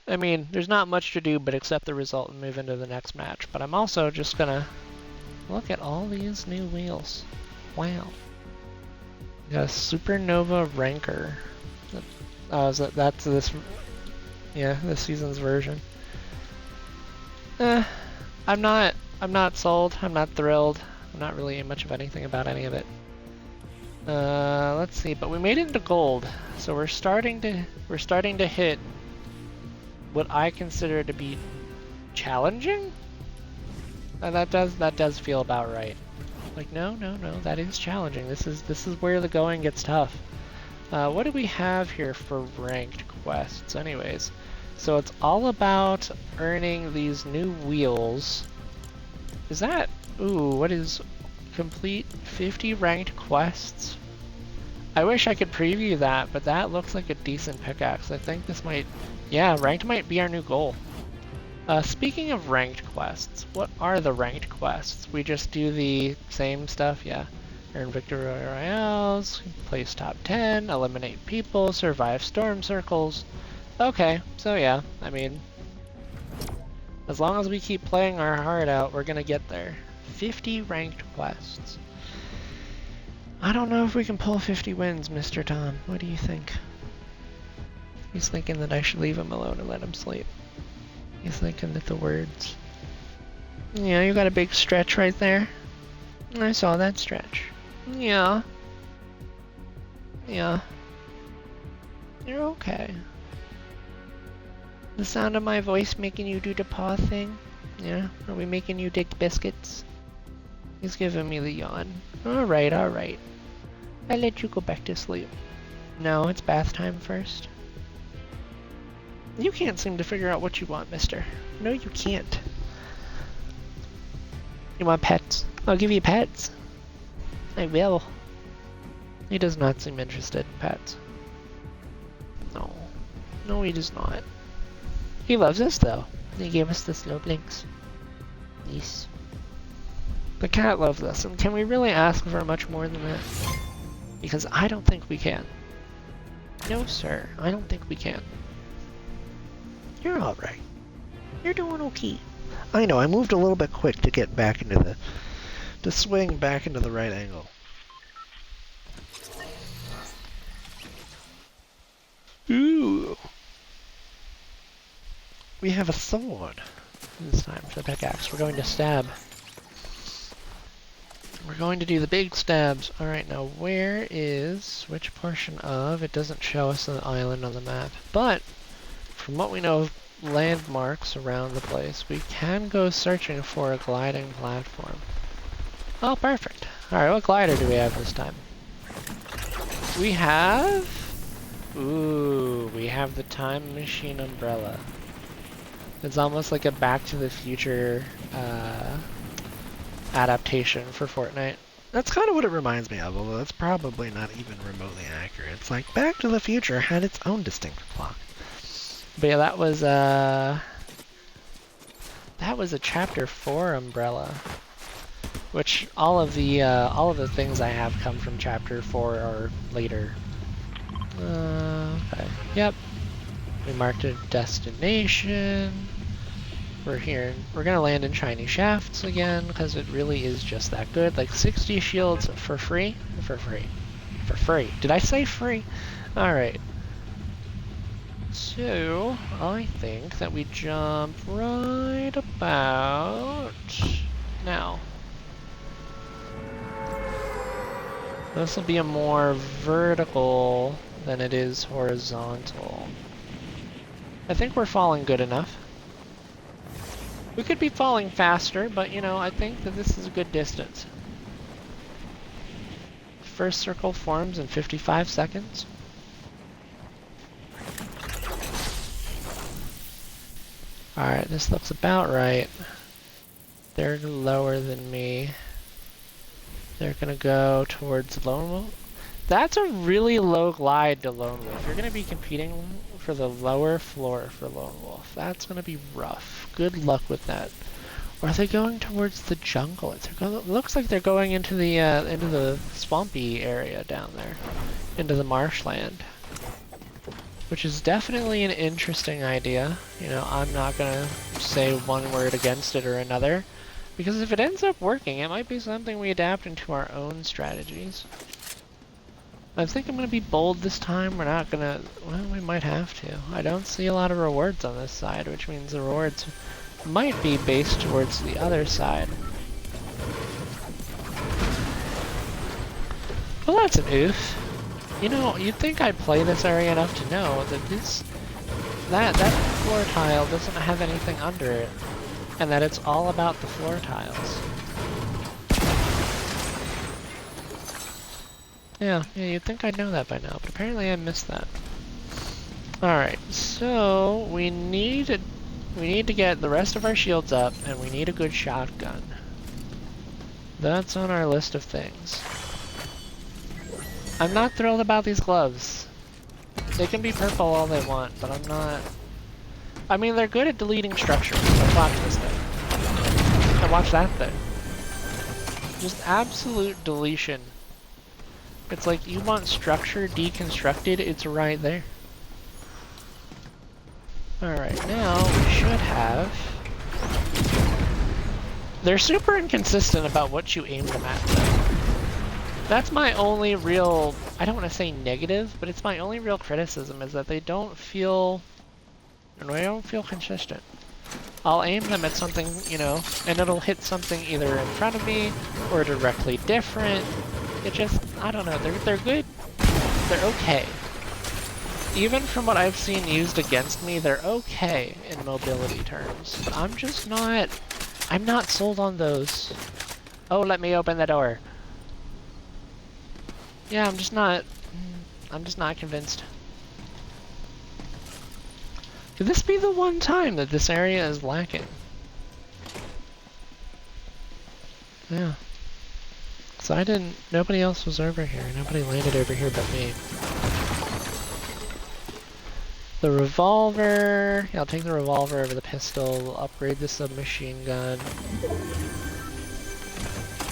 I mean, there's not much to do but accept the result and move into the next match. But I'm also just gonna look at all these new wheels. Wow. Got a Supernova Ranker. Oh, that's this? Yeah, this season's version. I'm not sold. I'm not thrilled. I'm not really much of anything about any of it. Let's see. But we made it into gold, so we're starting to hit what I consider to be challenging. And that does feel about right. Like, no, that is challenging. This is where the going gets tough. What do we have here for ranked quests anyways? So it's all about earning these new wheels. Is that, ooh, what is complete 50 ranked quests? I wish I could preview that, but that looks like a decent pickaxe. I think this might, yeah, ranked might be our new goal. Speaking of ranked quests, what are the ranked quests? We just do the same stuff, yeah. Earn victory royales, place top 10, eliminate people, survive storm circles. Okay, so yeah, I mean, as long as we keep playing our heart out, we're gonna get there. 50 ranked quests. I don't know if we can pull 50 wins, Mr. Tom. What do you think? He's thinking that I should leave him alone and let him sleep. He's thinking that the words. Yeah, you got a big stretch right there. I saw that stretch. Yeah. Yeah. You're okay. The sound of my voice making you do the paw thing? Yeah? Are we making you dig biscuits? He's giving me the yawn. Alright, alright. I'll let you go back to sleep. No, it's bath time first. You can't seem to figure out what you want, mister. No, you can't. You want pets? I'll give you pets. I will. He does not seem interested in pets. No. No, he does not. He loves us, though. He gave us the slow blinks. Yes. The cat loves us, and can we really ask for much more than that? Because I don't think we can. No, sir. I don't think we can. You're alright. You're doing okay. I know, I moved a little bit quick to get back into the... to swing back into the right angle. Ooh! We have a sword. It's time for the pickaxe. We're going to stab. We're going to do the big stabs. Alright, now where is... which portion of... it doesn't show us an island on the map. But, from what we know of landmarks around the place, we can go searching for a gliding platform. Oh, perfect. Alright, what glider do we have this time? We have... ooh, we have the time machine umbrella. It's almost like a Back to the Future adaptation for Fortnite. That's kind of what it reminds me of, although that's probably not even remotely accurate. It's like Back to the Future had its own distinct clock. But yeah, that was a Chapter 4 umbrella, which all of the things I have come from Chapter 4 or later. Okay. Yep. We marked a destination. We're here. We're gonna land in Shiny Shafts again because it really is just that good. Like 60 shields for free. For free. Did I say free? All right. So, I think that we jump right about now. This will be a more vertical than it is horizontal. I think we're falling good enough. We could be falling faster, but you know, I think that this is a good distance. First circle forms in 55 seconds. Alright, this looks about right. They're lower than me. They're gonna go towards Lone Wolf. That's a really low glide to Lone Wolf. You're gonna be competing for the lower floor for Lone Wolf. That's gonna be rough. Good luck with that. Or are they going towards the jungle? It looks like they're going into the swampy area down there, into the marshland. Which is definitely an interesting idea. You know, I'm not gonna say one word against it or another, because if it ends up working, it might be something we adapt into our own strategies. I think I'm gonna be bold this time. We're not gonna, well, we might have to. I don't see a lot of rewards on this side, which means the rewards might be based towards the other side. Well, that's an oof. You know, you'd think I'd play this area enough to know that that floor tile doesn't have anything under it, and that it's all about the floor tiles. Yeah, you'd think I'd know that by now, but apparently I missed that. Alright, so we need to get the rest of our shields up, and we need a good shotgun. That's on our list of things. I'm not thrilled about these gloves. They can be purple all they want, but I'm not... I mean, they're good at deleting structures, but watch this thing. And watch that thing. Just absolute deletion. It's like, you want structure deconstructed, it's right there. Alright, now we should have... They're super inconsistent about what you aim them at, though. That's my only real... I don't want to say negative, but it's my only real criticism, is that they don't feel consistent. I'll aim them at something, you know, and it'll hit something either in front of me, or directly different. It just... I don't know, they're good. They're okay. Even from what I've seen used against me, they're okay in mobility terms. But I'm just not... I'm not sold on those. Oh, let me open the door. Yeah, I'm just not convinced. Could this be the one time that this area is lacking? Yeah. So nobody else was over here. Nobody landed over here but me. The revolver, yeah, I'll take the revolver over the pistol, we'll upgrade the submachine gun.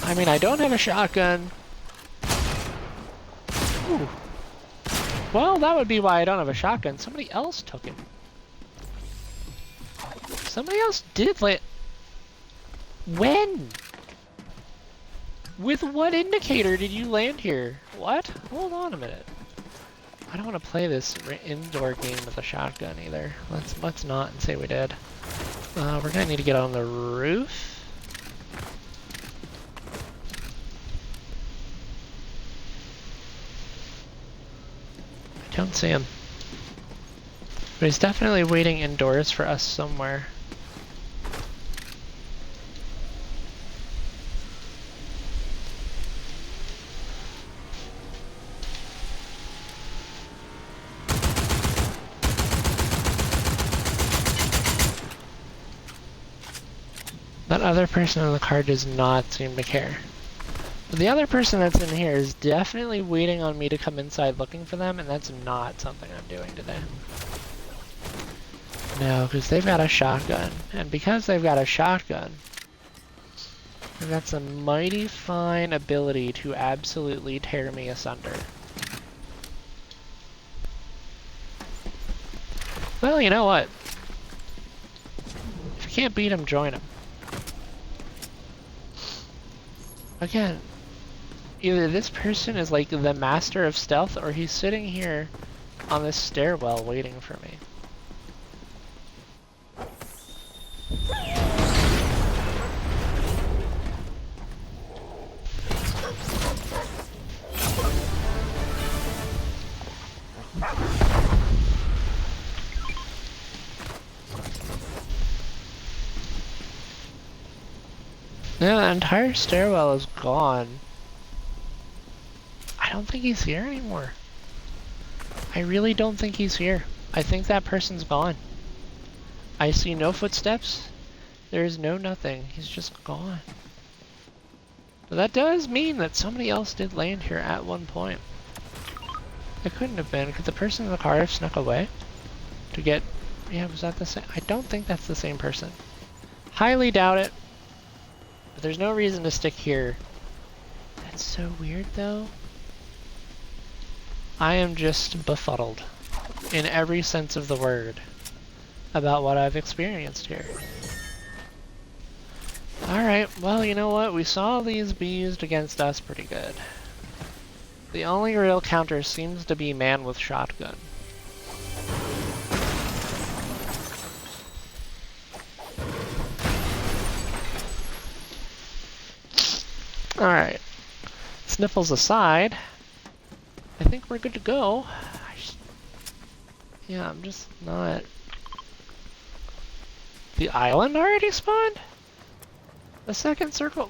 I mean, I don't have a shotgun. Ooh. Well, that would be why I don't have a shotgun. Somebody else took it. Somebody else did When? With what indicator did you land here? What? Hold on a minute. I don't want to play this indoor game with a shotgun either. Let's not and say we did. We're gonna need to get on the roof. I don't see him. But he's definitely waiting indoors for us somewhere. That other person in the car does not seem to care. But the other person that's in here is definitely waiting on me to come inside looking for them, and that's not something I'm doing today. No, because they've got a shotgun. And because they've got a shotgun, they've got some mighty fine ability to absolutely tear me asunder. Well, you know what? If you can't beat them, join them. Again, either this person is like the master of stealth, or he's sitting here on this stairwell waiting for me. Yeah, the entire stairwell is gone. I don't think he's here anymore. I really don't think he's here. I think that person's gone. I see no footsteps. There's no nothing. He's just gone. But that does mean that somebody else did land here at one point. It couldn't have been. Could the person in the car have snuck away? To get... Yeah, was that the same? I don't think that's the same person. Highly doubt it. But there's no reason to stick here. That's so weird, though. I am just befuddled, in every sense of the word, about what I've experienced here. Alright, well, you know what? We saw these be used against us pretty good. The only real counter seems to be man with shotgun. Alright, sniffles aside, I think we're good to go. Yeah, I'm just not... The island already spawned? The second circle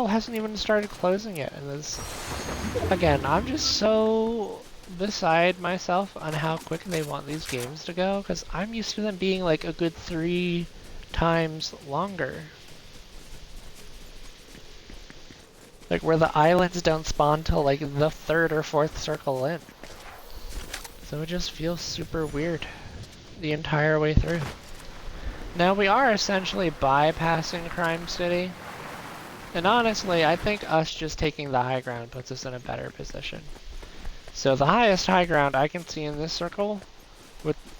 hasn't even started closing yet, and this... Again, I'm just so beside myself on how quick they want these games to go, because I'm used to them being like a good 3 times longer. Like where the islands don't spawn till like the 3rd or 4th circle in. So it just feels super weird the entire way through. Now we are essentially bypassing Crime City. And honestly, I think us just taking the high ground puts us in a better position. So the highest high ground I can see in this circle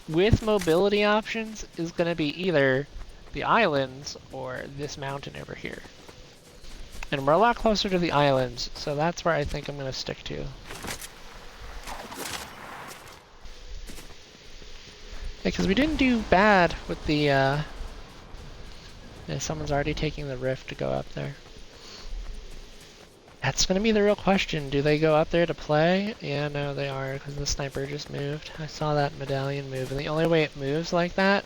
with mobility options is going to be either the islands or this mountain over here. And we're a lot closer to the islands, so that's where I think I'm going to stick to. Because we didn't do bad with the, yeah, someone's already taking the rift to go up there. That's going to be the real question. Do they go up there to play? Yeah, no, they are, because the sniper just moved. I saw that medallion move, and the only way it moves like that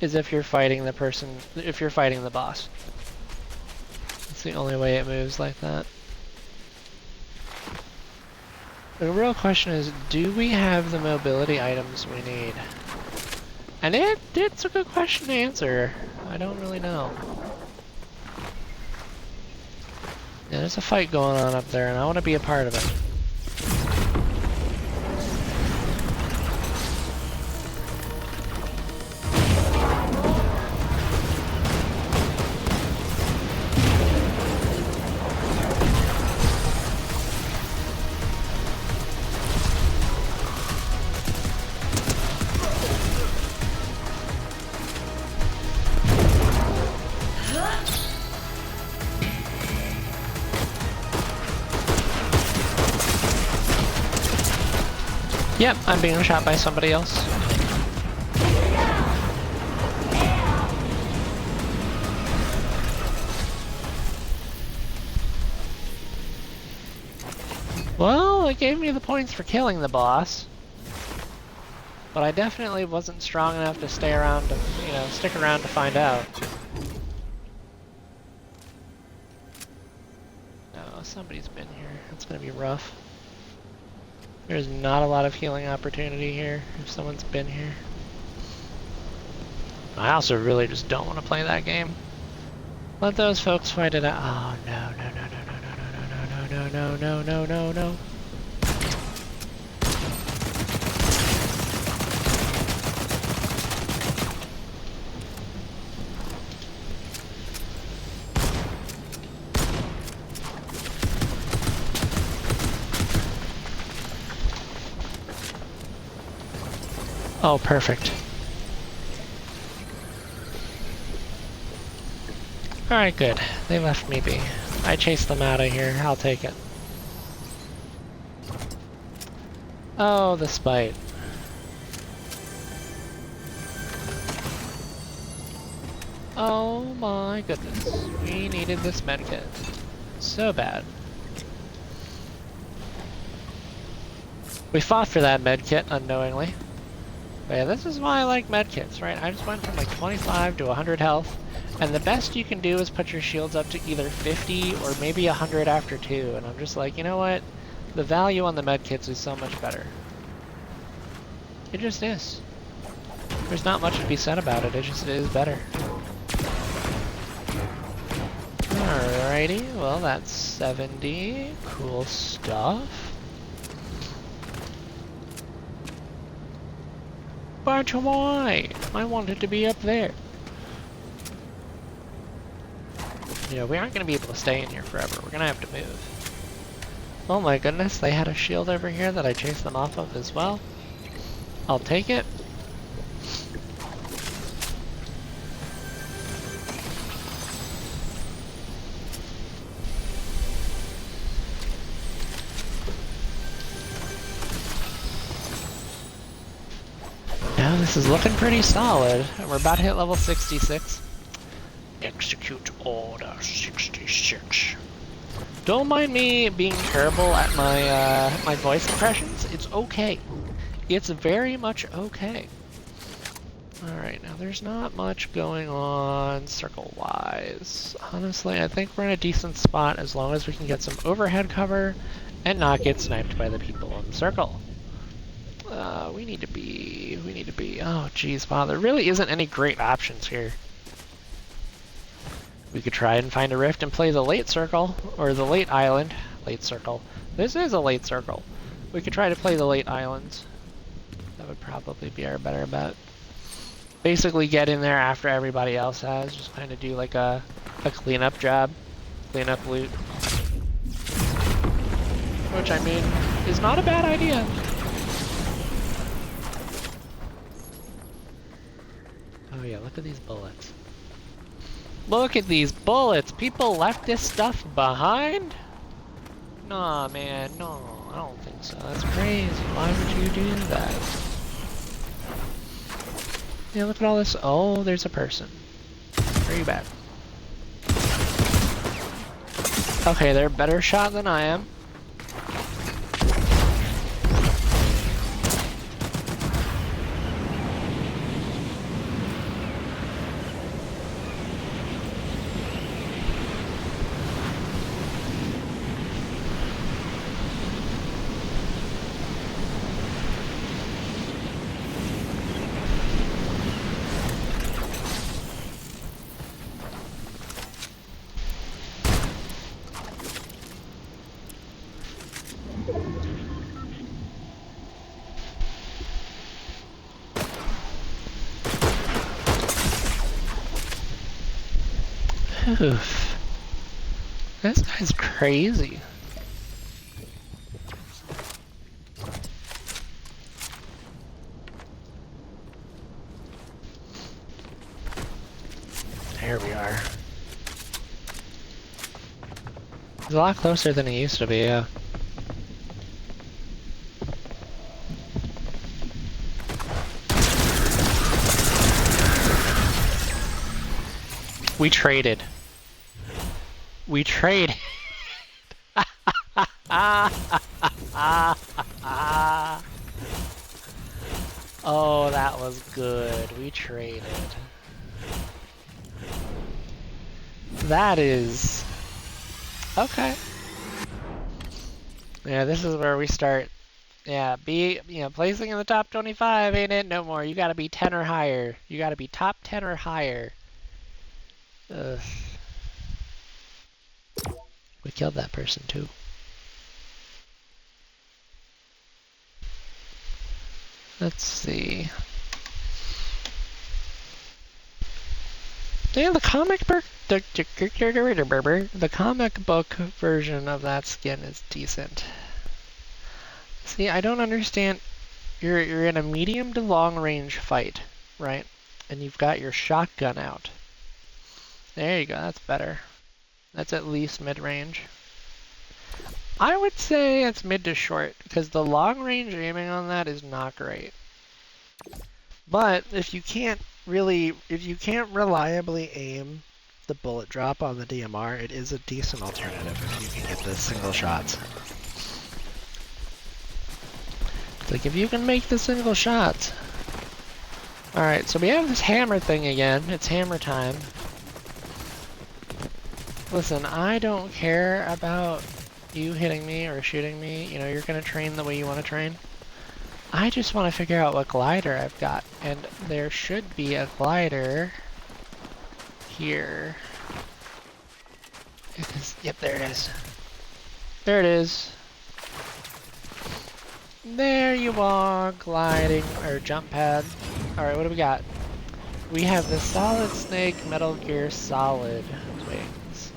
is if you're fighting the person, if you're fighting the boss. That's the only way it moves like that. The real question is, do we have the mobility items we need? And it's a good question to answer. I don't really know. Yeah, there's a fight going on up there, and I want to be a part of it. Yep, I'm being shot by somebody else. Well, it gave me the points for killing the boss. But I definitely wasn't strong enough to stay around to, you know, stick around to find out. No, somebody's been here. It's gonna be rough. There's not a lot of healing opportunity here if someone's been here. I also really just don't want to play that game. Let those folks fight it out. Oh no, no, no, no, no, no, no, no, no, no, no, no, no. Oh, perfect. Alright, good. They left me be. I chased them out of here. I'll take it. Oh, the spite. Oh my goodness. We needed this medkit. So bad. We fought for that medkit unknowingly. But yeah, this is why I like medkits, right? I just went from like 25 to 100 health, and the best you can do is put your shields up to either 50 or maybe 100 after 2, and I'm just like, you know what? The value on the medkits is so much better. It just is. There's not much to be said about it, it just is better. Alrighty, well that's 70. Cool stuff. But why? I wanted to be up there. You know, we aren't going to be able to stay in here forever. We're going to have to move. Oh my goodness, they had a shield over here that I chased them off of as well. I'll take it. Now this is looking pretty solid. We're about to hit level 66. Execute order 66. Don't mind me being terrible at my my voice impressions. It's okay. It's very much okay. Alright, now there's not much going on circle-wise. Honestly, I think we're in a decent spot as long as we can get some overhead cover and not get sniped by the people in the circle. We need to be, oh geez, wow, there really isn't any great options here. We could try and find a rift and play the late circle, or the late island. Late circle. This is a late circle. We could try to play the late islands. That would probably be our better bet. Basically get in there after everybody else has, just kind of do like a cleanup job. Clean up loot. Which, I mean, is not a bad idea. Oh yeah, look at these bullets. Look at these bullets! People left this stuff behind? Nah, man, no, I don't think so. That's crazy. Why would you do that? Yeah, look at all this. Oh, there's a person. Where are you at? Okay, they're a better shot than I am. Oof. This guy's crazy. There we are. He's a lot closer than he used to be, yeah. We traded. We traded. Oh, that was good. We traded. That is... Okay. Yeah, this is where we start. Yeah, placing in the top 25 ain't it no more. You gotta be 10 or higher. You gotta be top 10 or higher. Ugh. We killed that person too. Let's see. Yeah, the comic book version of that skin is decent. See, I don't understand. You're in a medium to long range fight, right? And you've got your shotgun out. There you go, that's better. That's at least mid-range. I would say it's mid to short, because the long range aiming on that is not great. But if you can't reliably aim the bullet drop on the DMR, it is a decent alternative if you can get the single shots. It's like if you can make the single shots. Alright, so we have this hammer thing again. It's hammer time. Listen, I don't care about you hitting me or shooting me. You know, you're gonna train the way you want to train. I just want to figure out what glider I've got. And there should be a glider here. Yep, there it is. There it is. There you are, gliding, or jump pad. Alright, what do we got? We have the Solid Snake Metal Gear Solid wings.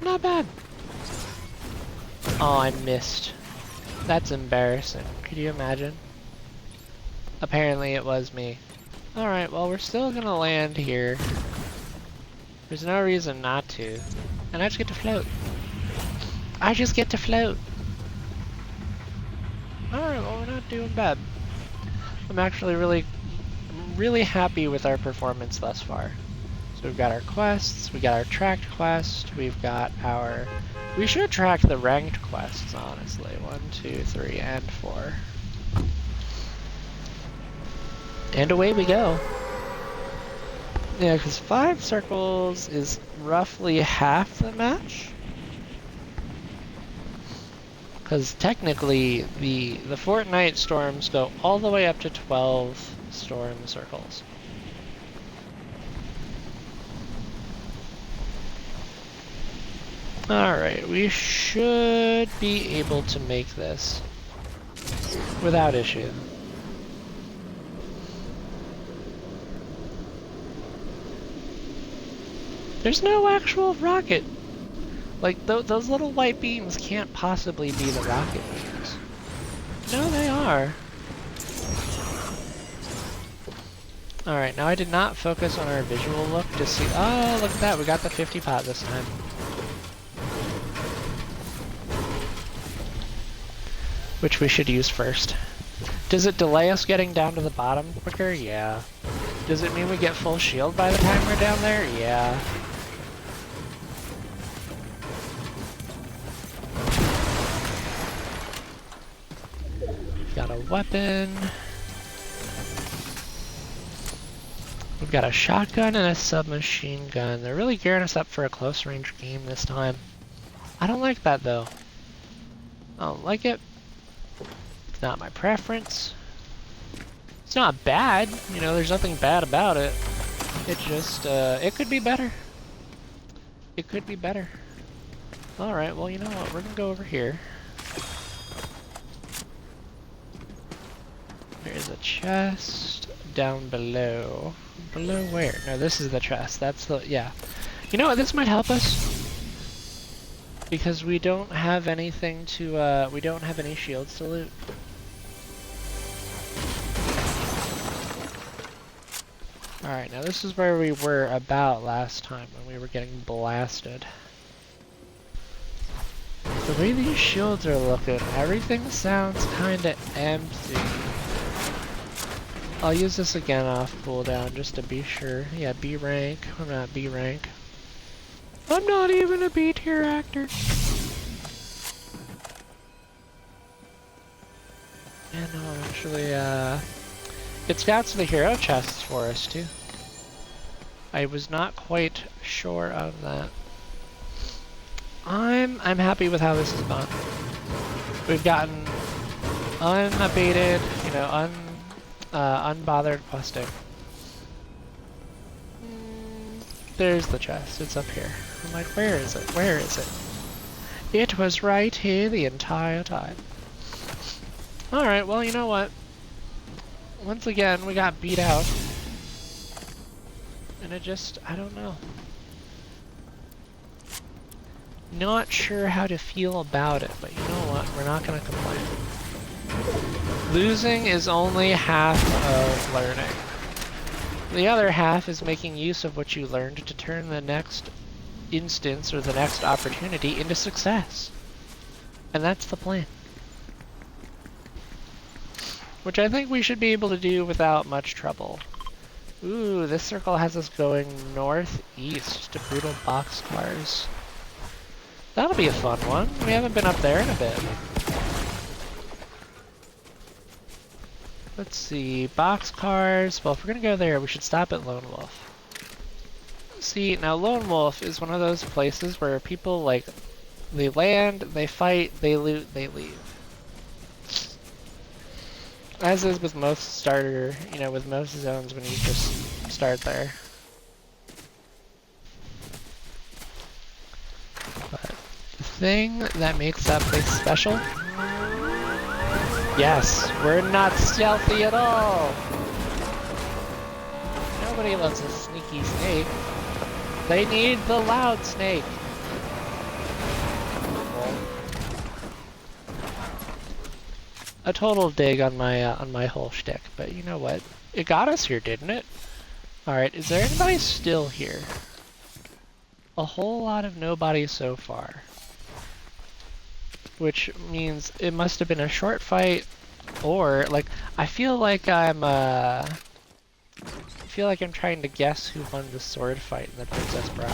Not bad. Oh, I missed. That's embarrassing. Could you imagine? Apparently it was me. Alright, well we're still gonna land here. There's no reason not to. And I just get to float. I just get to float. Alright, well we're not doing bad. I'm actually really happy with our performance thus far. So we've got our quests, we got our tracked quest, we've got our... We should track the ranked quests, honestly. 1, 2, 3, and 4. And away we go. Yeah, because 5 circles is roughly half the match. Because technically, the Fortnite storms go all the way up to 12 storm circles. Alright, we should be able to make this without issue. There's no actual rocket. Like, those little white beams can't possibly be the rocket beams. No, they are. Alright, now I did not focus on our visual look to see... Oh, look at that, we got the 50 pot this time. Which we should use first. Does it delay us getting down to the bottom quicker? Yeah. Does it mean we get full shield by the time we're down there? Yeah. Got a weapon. We've got a shotgun and a submachine gun. They're really gearing us up for a close range game this time. I don't like that though. I don't like it. It's not my preference. It's not bad, you know, there's nothing bad about it. It just, it could be better. It could be better. Alright, well, you know what, we're gonna go over here. There's a chest down below. Below where? No, this is the chest. That's the, yeah. You know what, this might help us. Because we don't have anything to, we don't have any shields to loot. Alright, now this is where we were about last time when we were getting blasted. The way these shields are looking, everything sounds kinda empty. I'll use this again off cooldown just to be sure. Yeah, B rank. I'm not B rank. I'm not even a B tier actor. And no, actually, it scouts the hero chests for us too. I was not quite sure of that. I'm happy with how this has gone. We've gotten unabated, you know, unbothered questing. There's the chest. It's up here. I'm like, where is it? Where is it? It was right here the entire time. Alright, well, you know what? Once again, we got beat out. And it just, I don't know. Not sure how to feel about it, but you know what? We're not gonna complain. Losing is only half of learning. The other half is making use of what you learned to turn the next instance or the next opportunity into success. And that's the plan. Which I think we should be able to do without much trouble. Ooh, this circle has us going northeast to brutal boxcars. That'll be a fun one. We haven't been up there in a bit. Let's see, boxcars. Well, if we're gonna go there, we should stop at Lone Wolf. See, now Lone Wolf is one of those places where people, like, they land, they fight, they loot, they leave. As is with most starter, you know, with most zones when you just start there. But the thing that makes that place special, yes, we're not stealthy at all. Nobody loves a sneaky snake. They need the loud snake. A total dig on my whole shtick, but you know what? It got us here, didn't it? Alright, is there anybody still here? A whole lot of nobody so far. Which means it must have been a short fight, or, like, I feel like I'm trying to guess who won the sword fight in the Princess Bride.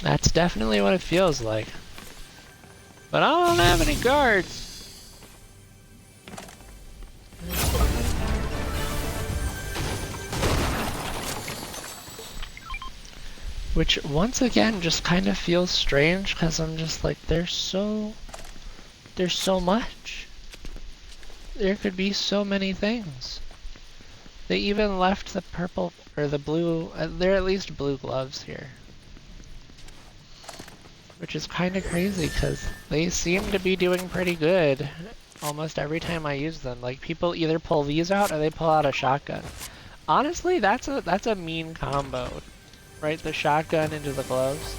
That's definitely what it feels like. But I don't have any guards. Which, once again, just kind of feels strange, because I'm just like, there's so much. There could be so many things. They even left the purple, or the blue, there are at least blue gloves here. Which is kind of crazy, because they seem to be doing pretty good almost every time I use them. Like, people either pull these out, or they pull out a shotgun. Honestly, that's a mean combo. Right, the shotgun into the gloves.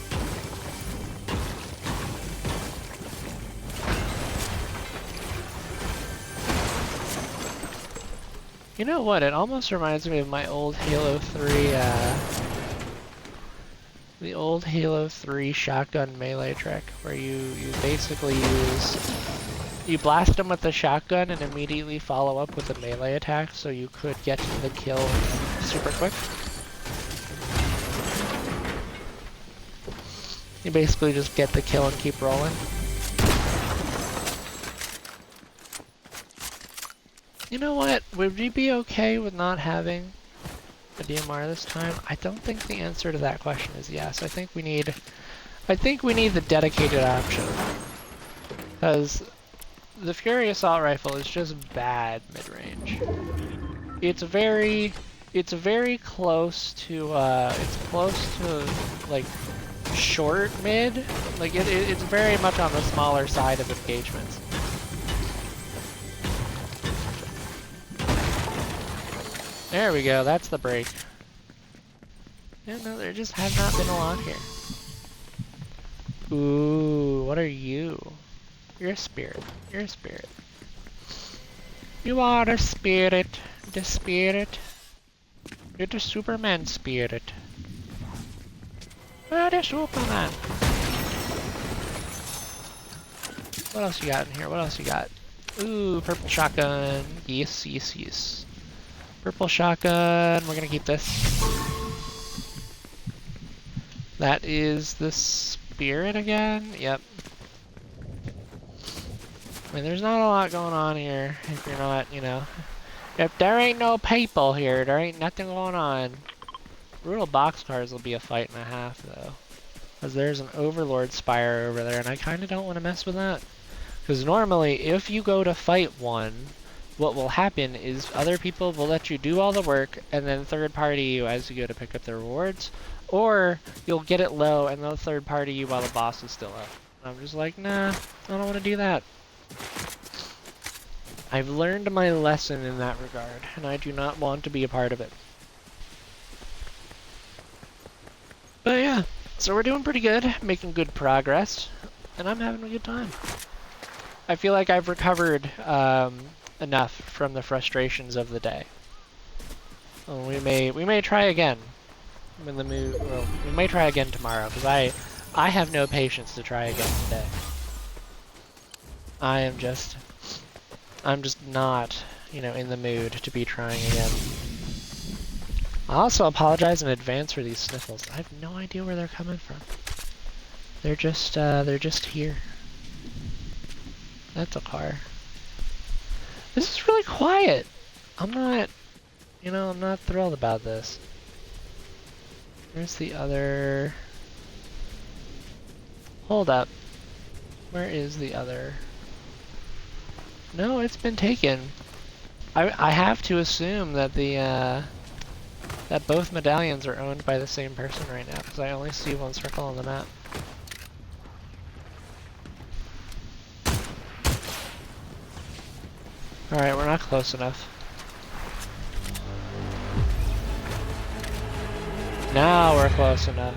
You know what? It almost reminds me of my old Halo 3, the old Halo 3 shotgun melee trick, where you basically you blast them with the shotgun and immediately follow up with a melee attack, so you could get the kill super quick. You basically just get the kill and keep rolling. You know what? Would we be okay with not having a DMR this time? I don't think the answer to that question is yes. I think we need the dedicated option. Because the Fury Assault Rifle is just bad mid-range. It's very close to like short mid. Like it's very much on the smaller side of engagements. There we go, that's the break. Yeah, no, there just has not been a lot here. Ooh, what are you? You're a spirit. You're a spirit. You are a spirit. The spirit. You're the Superman spirit. You're the Superman. What else you got in here? What else you got? Ooh, purple shotgun. Yes, yes, yes. Purple shotgun. We're gonna keep this. That is the spirit again? Yep. I mean, there's not a lot going on here if you're not, you know. If there ain't no people here, there ain't nothing going on. Brutal boxcars will be a fight and a half, though. Because there's an Overlord Spire over there, and I kind of don't want to mess with that. Because normally, if you go to fight one, what will happen is other people will let you do all the work, and then third party you as you go to pick up the rewards. Or you'll get it low, and they'll third party you while the boss is still up. I'm just like, nah, I don't want to do that. I've learned my lesson in that regard, and I do not want to be a part of it. But yeah, so we're doing pretty good, making good progress, and I'm having a good time. I feel like I've recovered enough from the frustrations of the day. Well, we may try again when the mood. Well, we may try again tomorrow because I have no patience to try again today. I'm just not, you know, in the mood to be trying again. I also apologize in advance for these sniffles. I have no idea where they're coming from. They're just here. That's a car. This is really quiet. I'm not thrilled about this. Where's the other? Hold up. Where is the other? No, it's been taken. I have to assume that that both medallions are owned by the same person right now, because I only see one circle on the map. Alright, we're not close enough. Now we're close enough.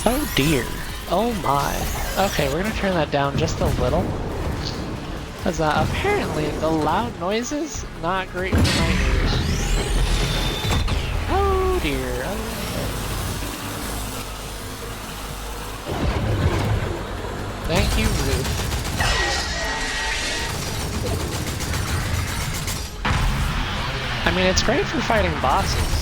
Oh dear. Oh my. Okay, we're gonna turn that down just a little. Because apparently the loud noises, not great for my ears. Oh dear. Oh dear. Thank you, Ruth. I mean, it's great for fighting bosses.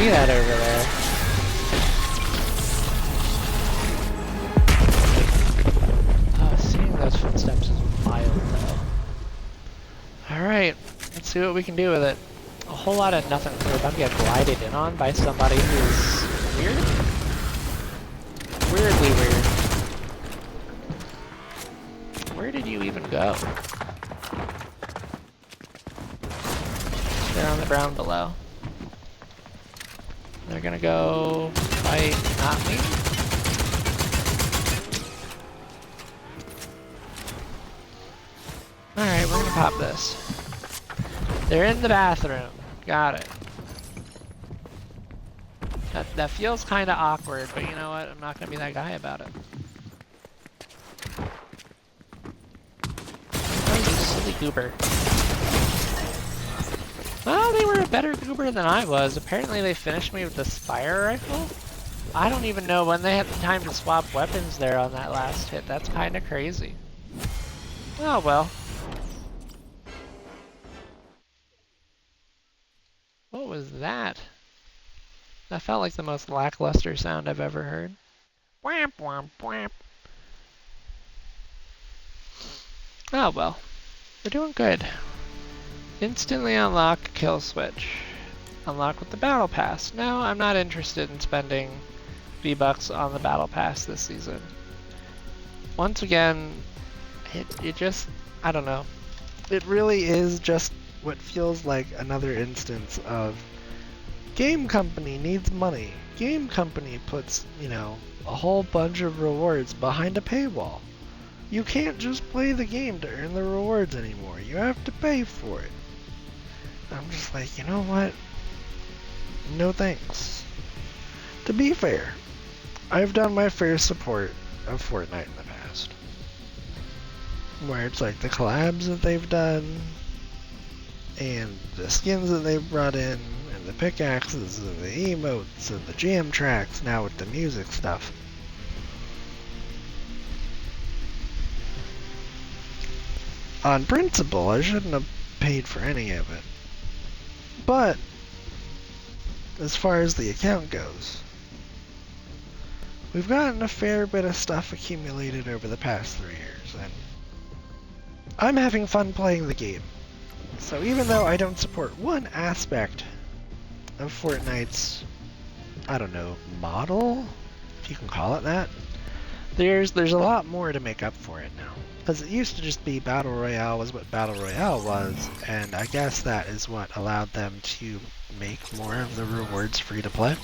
see that over there. Oh, seeing those footsteps is wild, though. Alright, let's see what we can do with it. A whole lot of nothing. We're about to get glided in on by somebody who's weird? Weirdly weird. Where did you even go? They're on the ground below. They're gonna go fight not me. Alright, we're gonna pop this. They're in the bathroom. Got it. That feels kinda awkward, but you know what? I'm not gonna be that guy about it. Oh, you silly goober. Oh, they were a better goober than I was. Apparently they finished me with the Spire rifle. I don't even know when they had the time to swap weapons there on that last hit. That's kinda crazy. Oh well. What was that? That felt like the most lackluster sound I've ever heard. Whamp, whamp, whamp. Oh well. We're doing good. Instantly unlock kill switch. Unlock with the battle pass. No, I'm not interested in spending V-Bucks on the battle pass this season. Once again, it just, I don't know. It really is just what feels like another instance of game company needs money. Game company puts, you know, a whole bunch of rewards behind a paywall. You can't just play the game to earn the rewards anymore. You have to pay for it. I'm just like, you know what? No thanks. To be fair, I've done my fair support of Fortnite in the past. Where it's like the collabs that they've done, and the skins that they've brought in, and the pickaxes, and the emotes, and the jam tracks, now with the music stuff. On principle, I shouldn't have paid for any of it. But, as far as the account goes, we've gotten a fair bit of stuff accumulated over the past 3 years, and I'm having fun playing the game. So even though I don't support one aspect of Fortnite's, I don't know, model, if you can call it that, there's a lot more to make up for it now. Because it used to just be Battle Royale was what Battle Royale was, and I guess that is what allowed them to make more of the rewards free to play.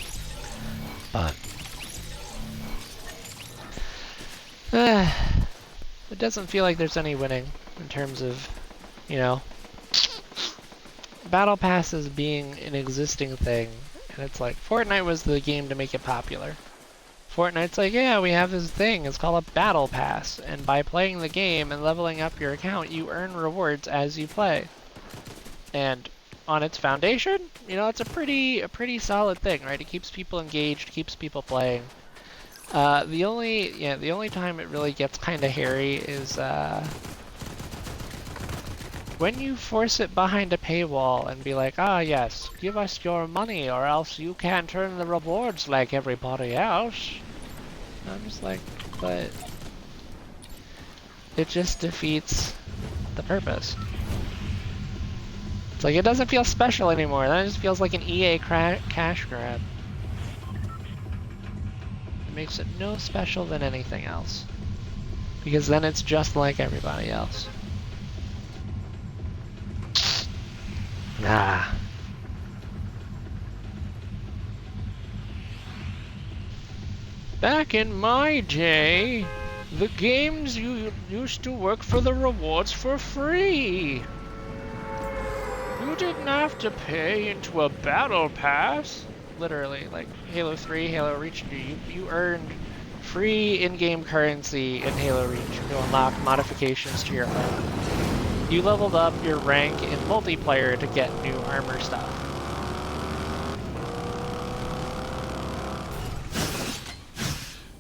But it doesn't feel like there's any winning in terms of, you know, Battle Passes being an existing thing, and it's like Fortnite was the game to make it popular. Fortnite's like, yeah, we have this thing, it's called a Battle Pass, and by playing the game and leveling up your account, you earn rewards as you play. And on its foundation, you know, it's a pretty solid thing, right? It keeps people engaged, keeps people playing. The only time it really gets kind of hairy is when you force it behind a paywall and be like, ah yes, give us your money or else you can't earn the rewards like everybody else. I'm just like, but it just defeats the purpose. It's like, it doesn't feel special anymore. That just feels like an EA cash grab. It makes it no special than anything else. Because then it's just like everybody else. Nah. Back in my day, the games you used to work for the rewards for free. You didn't have to pay into a battle pass. Literally, like Halo 3, Halo Reach, you earned free in-game currency in Halo Reach to unlock modifications to your armor. You leveled up your rank in multiplayer to get new armor stuff.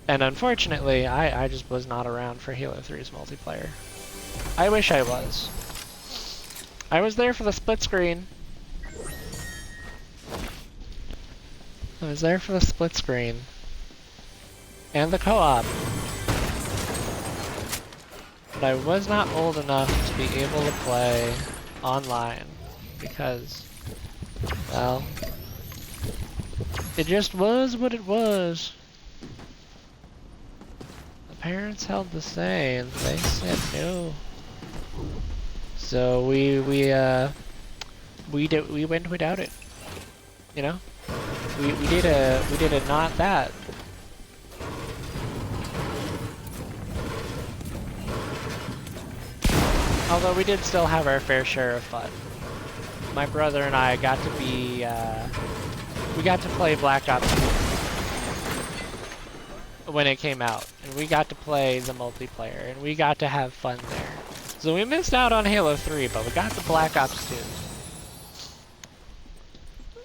And unfortunately, I just was not around for Halo 3's multiplayer. I wish I was. I was there for the split screen. I was there for the split screen. And the co-op. But I was not old enough to be able to play online. Because, well, it just was what it was. The parents held the say, and they said no. So we went without it. You know, we did a not that. Although we did still have our fair share of fun. My brother and I got to be, we got to play Black Ops 2 when it came out. And we got to play the multiplayer, and we got to have fun there. So we missed out on Halo 3, but we got the Black Ops 2.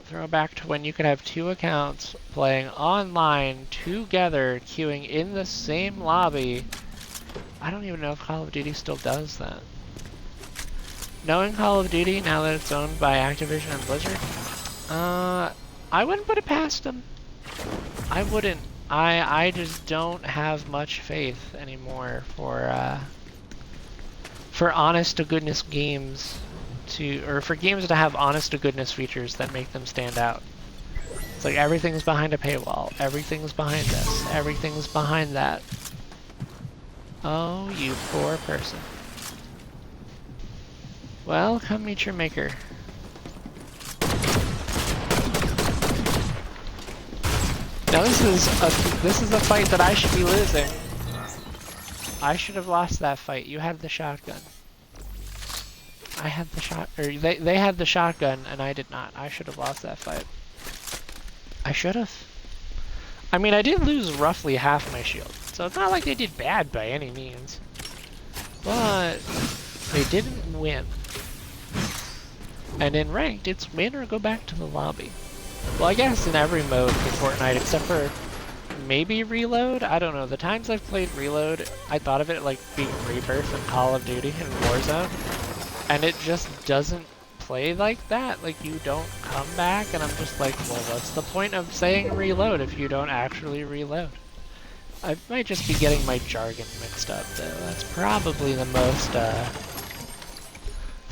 Throwback to when you could have 2 accounts playing online together, queuing in the same lobby. I don't even know if Call of Duty still does that. Knowing Call of Duty, now that it's owned by Activision and Blizzard, I wouldn't put it past them. I wouldn't. I just don't have much faith anymore for honest to goodness games or for games to have honest to goodness features that make them stand out. It's like everything's behind a paywall, everything's behind this, everything's behind that. Oh, you poor person. Well, come meet your maker. Now this is a fight that I should be losing. I should have lost that fight. You had the shotgun. I had the they had the shotgun and I did not. I should have lost that fight. I should have. I mean, I did lose roughly half my shield, so it's not like they did bad by any means. But they didn't win. And in ranked, it's win or go back to the lobby. Well, I guess in every mode for Fortnite, except for maybe Reload. I don't know. The times I've played Reload, I thought of it like being Rebirth in Call of Duty and Warzone. And it just doesn't play like that. Like, you don't come back, and I'm just like, well, what's the point of saying reload if you don't actually reload? I might just be getting my jargon mixed up, though. That's probably the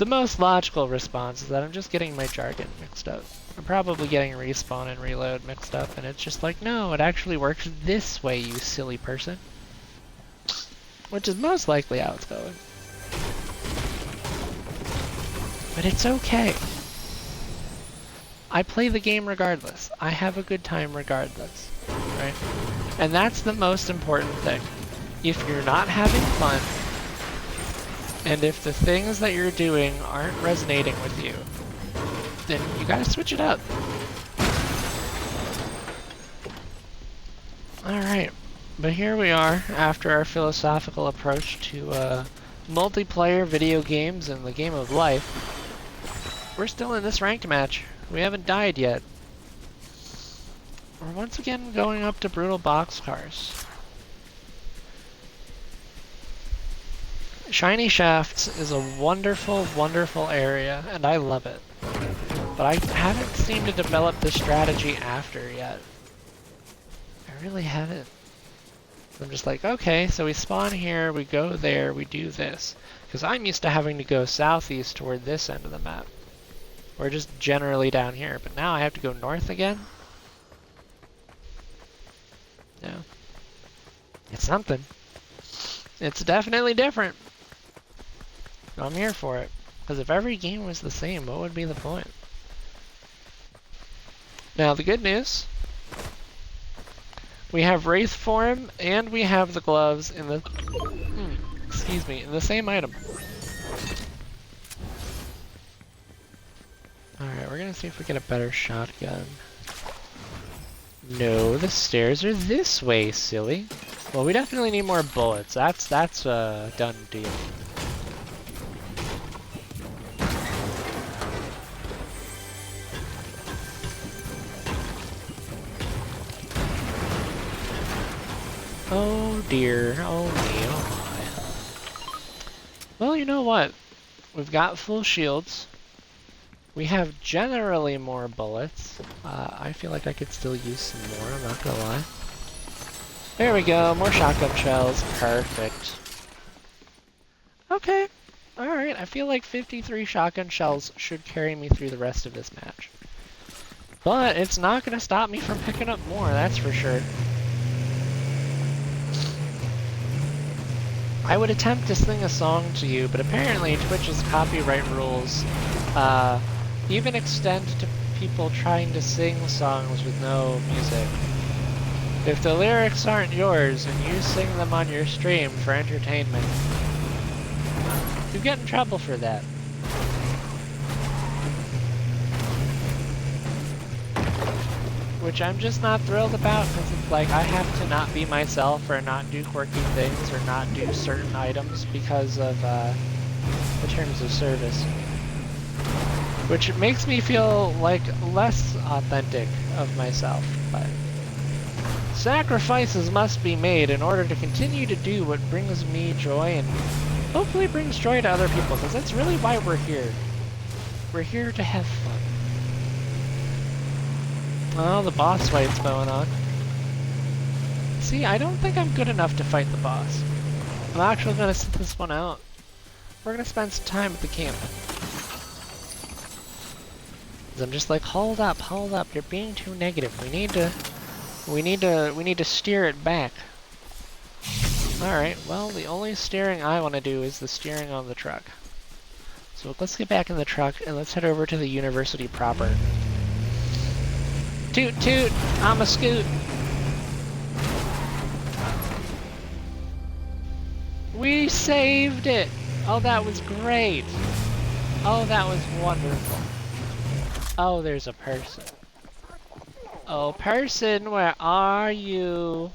most logical response, is that I'm just getting my jargon mixed up. I'm probably getting respawn and reload mixed up, and it's just like, no, it actually works this way, you silly person. Which is most likely how it's going. But it's okay. I play the game regardless. I have a good time regardless, right? And that's the most important thing. If you're not having fun, and if the things that you're doing aren't resonating with you, then you gotta switch it up. Alright, but here we are after our philosophical approach to multiplayer video games and the game of life. We're still in this ranked match. We haven't died yet. We're once again going up to brutal boxcars. Shiny Shafts is a wonderful, wonderful area, and I love it. But I haven't seemed to develop the strategy after yet. I really haven't. I'm just like, okay, so we spawn here, we go there, we do this. Because I'm used to having to go southeast toward this end of the map. Or just generally down here, but now I have to go north again? Yeah. It's something. It's definitely different. But I'm here for it. Because if every game was the same, what would be the point? Now, the good news, we have Wraith form, and we have the gloves in the, excuse me, in the same item. Alright, we're gonna see if we get a better shotgun. No, the stairs are this way, silly. Well, we definitely need more bullets. That's a done deal. Oh dear, oh me, oh my. Well, you know what? We've got full shields. We have generally more bullets. I feel like I could still use some more, I'm not gonna lie. There we go, more shotgun shells. Perfect. Okay. Alright, I feel like 53 shotgun shells should carry me through the rest of this match. But it's not gonna stop me from picking up more, that's for sure. I would attempt to sing a song to you, but apparently Twitch's copyright rules even extend to people trying to sing songs with no music. If the lyrics aren't yours and you sing them on your stream for entertainment, you get in trouble for that. Which I'm just not thrilled about, because it's like I have to not be myself or not do quirky things or not do certain items because of the terms of service. Which makes me feel like less authentic of myself, but sacrifices must be made in order to continue to do what brings me joy and hopefully brings joy to other people, because that's really why we're here. We're here to have fun. Oh, the boss fight's going on. See, I don't think I'm good enough to fight the boss. I'm actually gonna sit this one out. We're gonna spend some time at the camp. I'm just like, hold up, you're being too negative. We need to steer it back. Alright, well, the only steering I want to do is the steering on the truck. So let's get back in the truck and let's head over to the university proper. Toot toot, I'm a scoot. We saved it. Oh, that was great. Oh, that was wonderful. Oh, there's a person. Oh, person, where are you?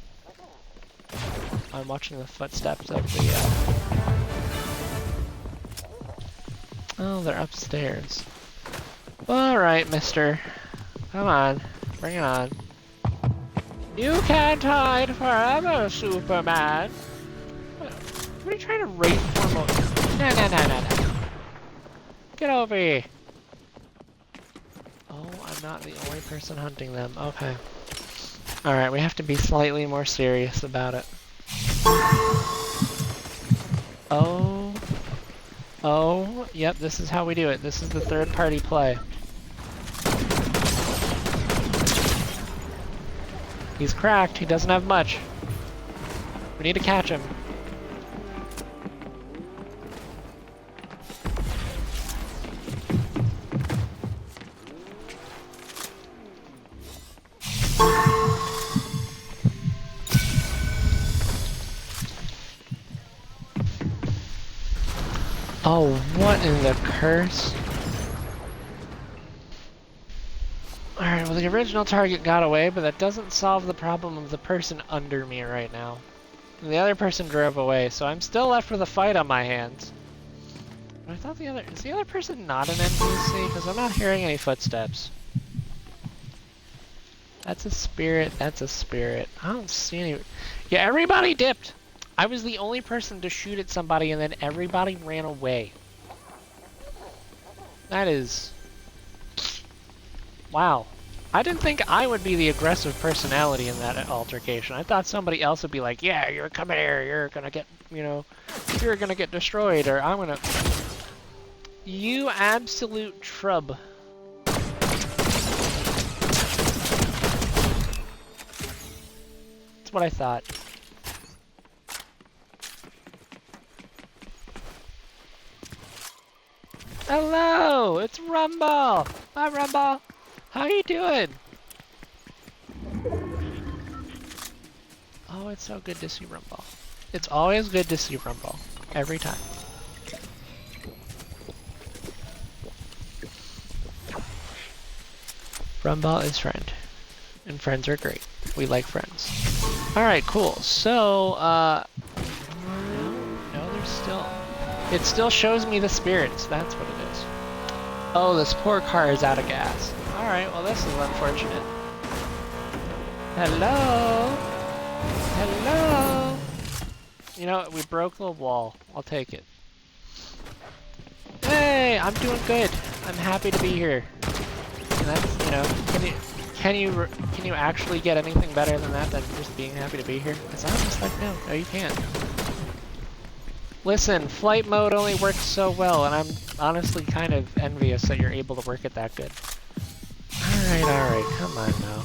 I'm watching the footsteps of the, Oh, they're upstairs. Alright, mister. Come on. Bring it on. You can't hide forever, Superman. What are you trying to rape for? No. Get over here. Oh, I'm not the only person hunting them. Okay. Alright, we have to be slightly more serious about it. Oh, yep, this is how we do it. This is the third party play. He's cracked, he doesn't have much. We need to catch him. Oh, what in the curse? Alright, well the original target got away, but that doesn't solve the problem of the person under me right now. And the other person drove away, so I'm still left with a fight on my hands. But I thought is the other person not an NPC? Because I'm not hearing any footsteps. That's a spirit, that's a spirit. I don't see any... Yeah, everybody dipped! I was the only person to shoot at somebody and then everybody ran away. That is... Wow. I didn't think I would be the aggressive personality in that altercation. I thought somebody else would be like, yeah, you're coming here, you're gonna get, you know, you're gonna get destroyed, or I'm gonna... You absolute shrub. That's what I thought. Hello, it's Rumble. Hi, Rumble. How you doing? Oh, it's so good to see Rumble. It's always good to see Rumble. Every time. Rumble is friend. And friends are great. We like friends. Alright, cool. So, no, there's still... It still shows me the spirits, that's what it is. Oh, this poor car is out of gas. Alright, well this is unfortunate. Hello? Hello? You know what, we broke the wall. I'll take it. Hey, I'm doing good. I'm happy to be here. And that's, you know, can you actually get anything better than that, than just being happy to be here? Because I'm just like, no, you can't. Listen, flight mode only works so well, and I'm honestly kind of envious that you're able to work it that good. Alright, come on now.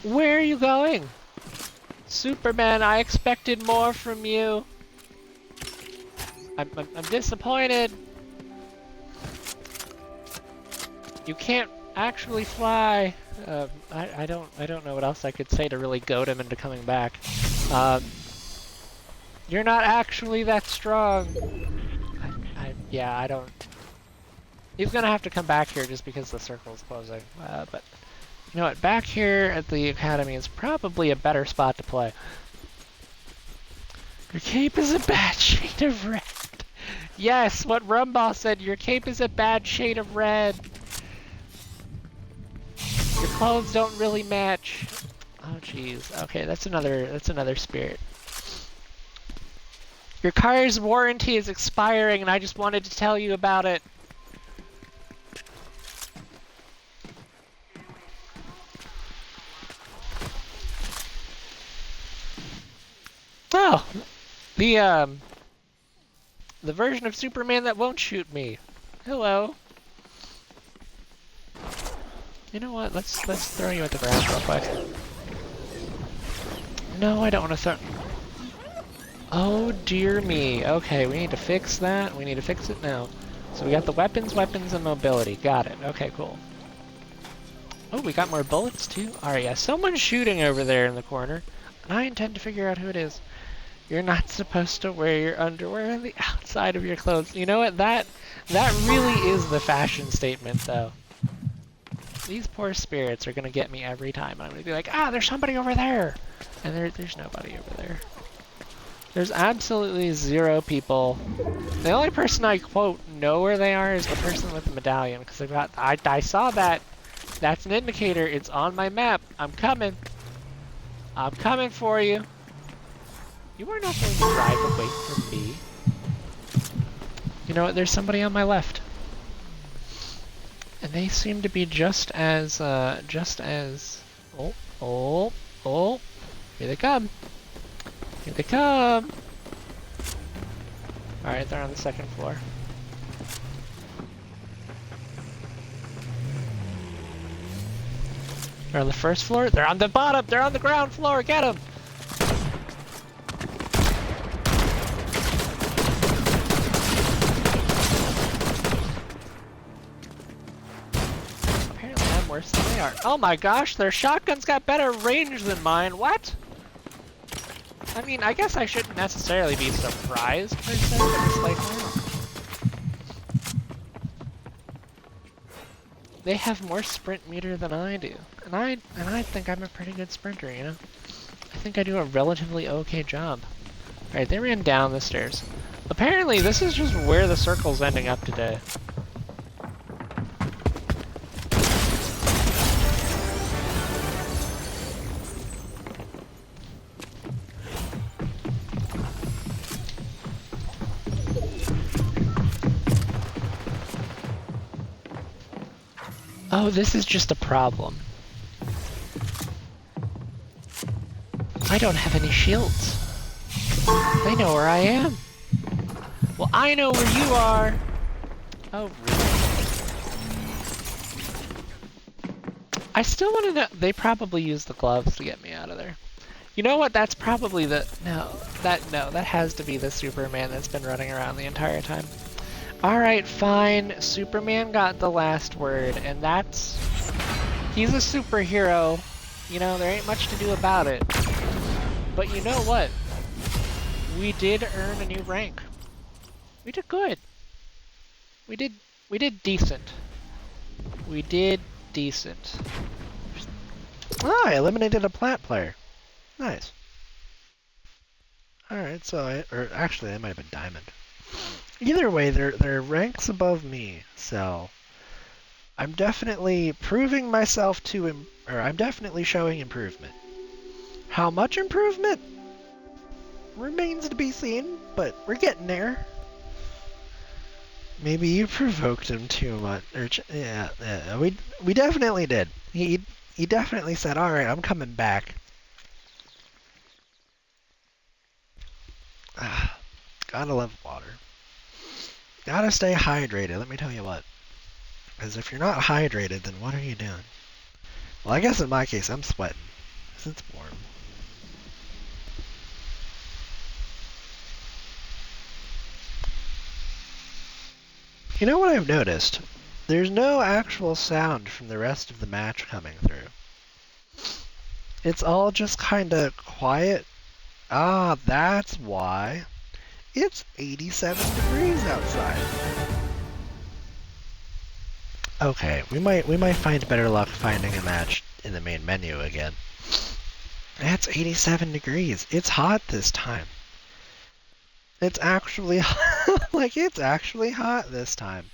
Where are you going? Superman, I expected more from you. I'm disappointed. You can't actually fly. I don't know what else I could say to really goad him into coming back. You're not actually that strong. Yeah, I don't. He's gonna have to come back here just because the circle's closing. But you know what? Back here at the academy is probably a better spot to play. Your cape is a bad shade of red. Yes, what Rumball said. Your cape is a bad shade of red. Your clothes don't really match. Oh jeez. Okay, that's another spirit. Your car's warranty is expiring, and I just wanted to tell you about it. Oh, the version of Superman that won't shoot me. Hello. You know what? Let's throw you at the ground real quick. No, I don't want to throw. Oh dear me. Okay, we need to fix that. We need to fix it now. So we got the weapons, and mobility. Got it. Okay, cool. Oh, we got more bullets too. Alright, yeah, someone's shooting over there in the corner. And I intend to figure out who it is. You're not supposed to wear your underwear on the outside of your clothes. You know what? That really is the fashion statement, though. These poor spirits are gonna get me every time. I'm gonna be like, there's somebody over there, and there's nobody over there. There's absolutely zero people. The only person I quote know where they are is the person with the medallion, because I saw that. That's an indicator. It's on my map. I'm coming. I'm coming for you. You are not going to drive away from me. You know what? There's somebody on my left. And they seem to be just as, oh, here they come. Here they come. Alright, they're on the second floor. They're on the first floor? They're on the bottom! They're on the ground floor! Get them! Worse than they are. Oh my gosh, their shotgun's got better range than mine. What? I mean, I guess I shouldn't necessarily be surprised per se, but it's like, wow. They have more sprint meter than I do. And I think I'm a pretty good sprinter, you know? I think I do a relatively okay job. Alright, they ran down the stairs. Apparently, this is just where the circle's ending up today. Oh, this is just a problem. I don't have any shields. They know where I am. Well, I know where you are. Oh, really? I still want to know. They probably use the gloves to get me out of there. You know what? That's probably the... No, that has to be the Superman that's been running around the entire time. Alright, fine. Superman got the last word, and that's... He's a superhero. You know, there ain't much to do about it. But you know what? We did earn a new rank. We did good. We did decent. We did decent. Oh, I eliminated a plat player. Nice. Alright, so actually, that might have been diamond. Either way, they're ranks above me, so I'm definitely proving myself or I'm definitely showing improvement. How much improvement remains to be seen, but we're getting there. Maybe you provoked him too much. Yeah, we definitely did. He definitely said, "All right, I'm coming back." Ah, gotta love water. Gotta stay hydrated. Let me tell you what. Because if you're not hydrated, then what are you doing? Well, I guess in my case, I'm sweating. 'Cause it's warm. You know what I've noticed? There's no actual sound from the rest of the match coming through. It's all just kinda quiet. Ah, that's why. It's 87 degrees outside. Okay, we might find better luck finding a match in the main menu again. It's 87 degrees. It's hot this time. It's actually like it's actually hot this time.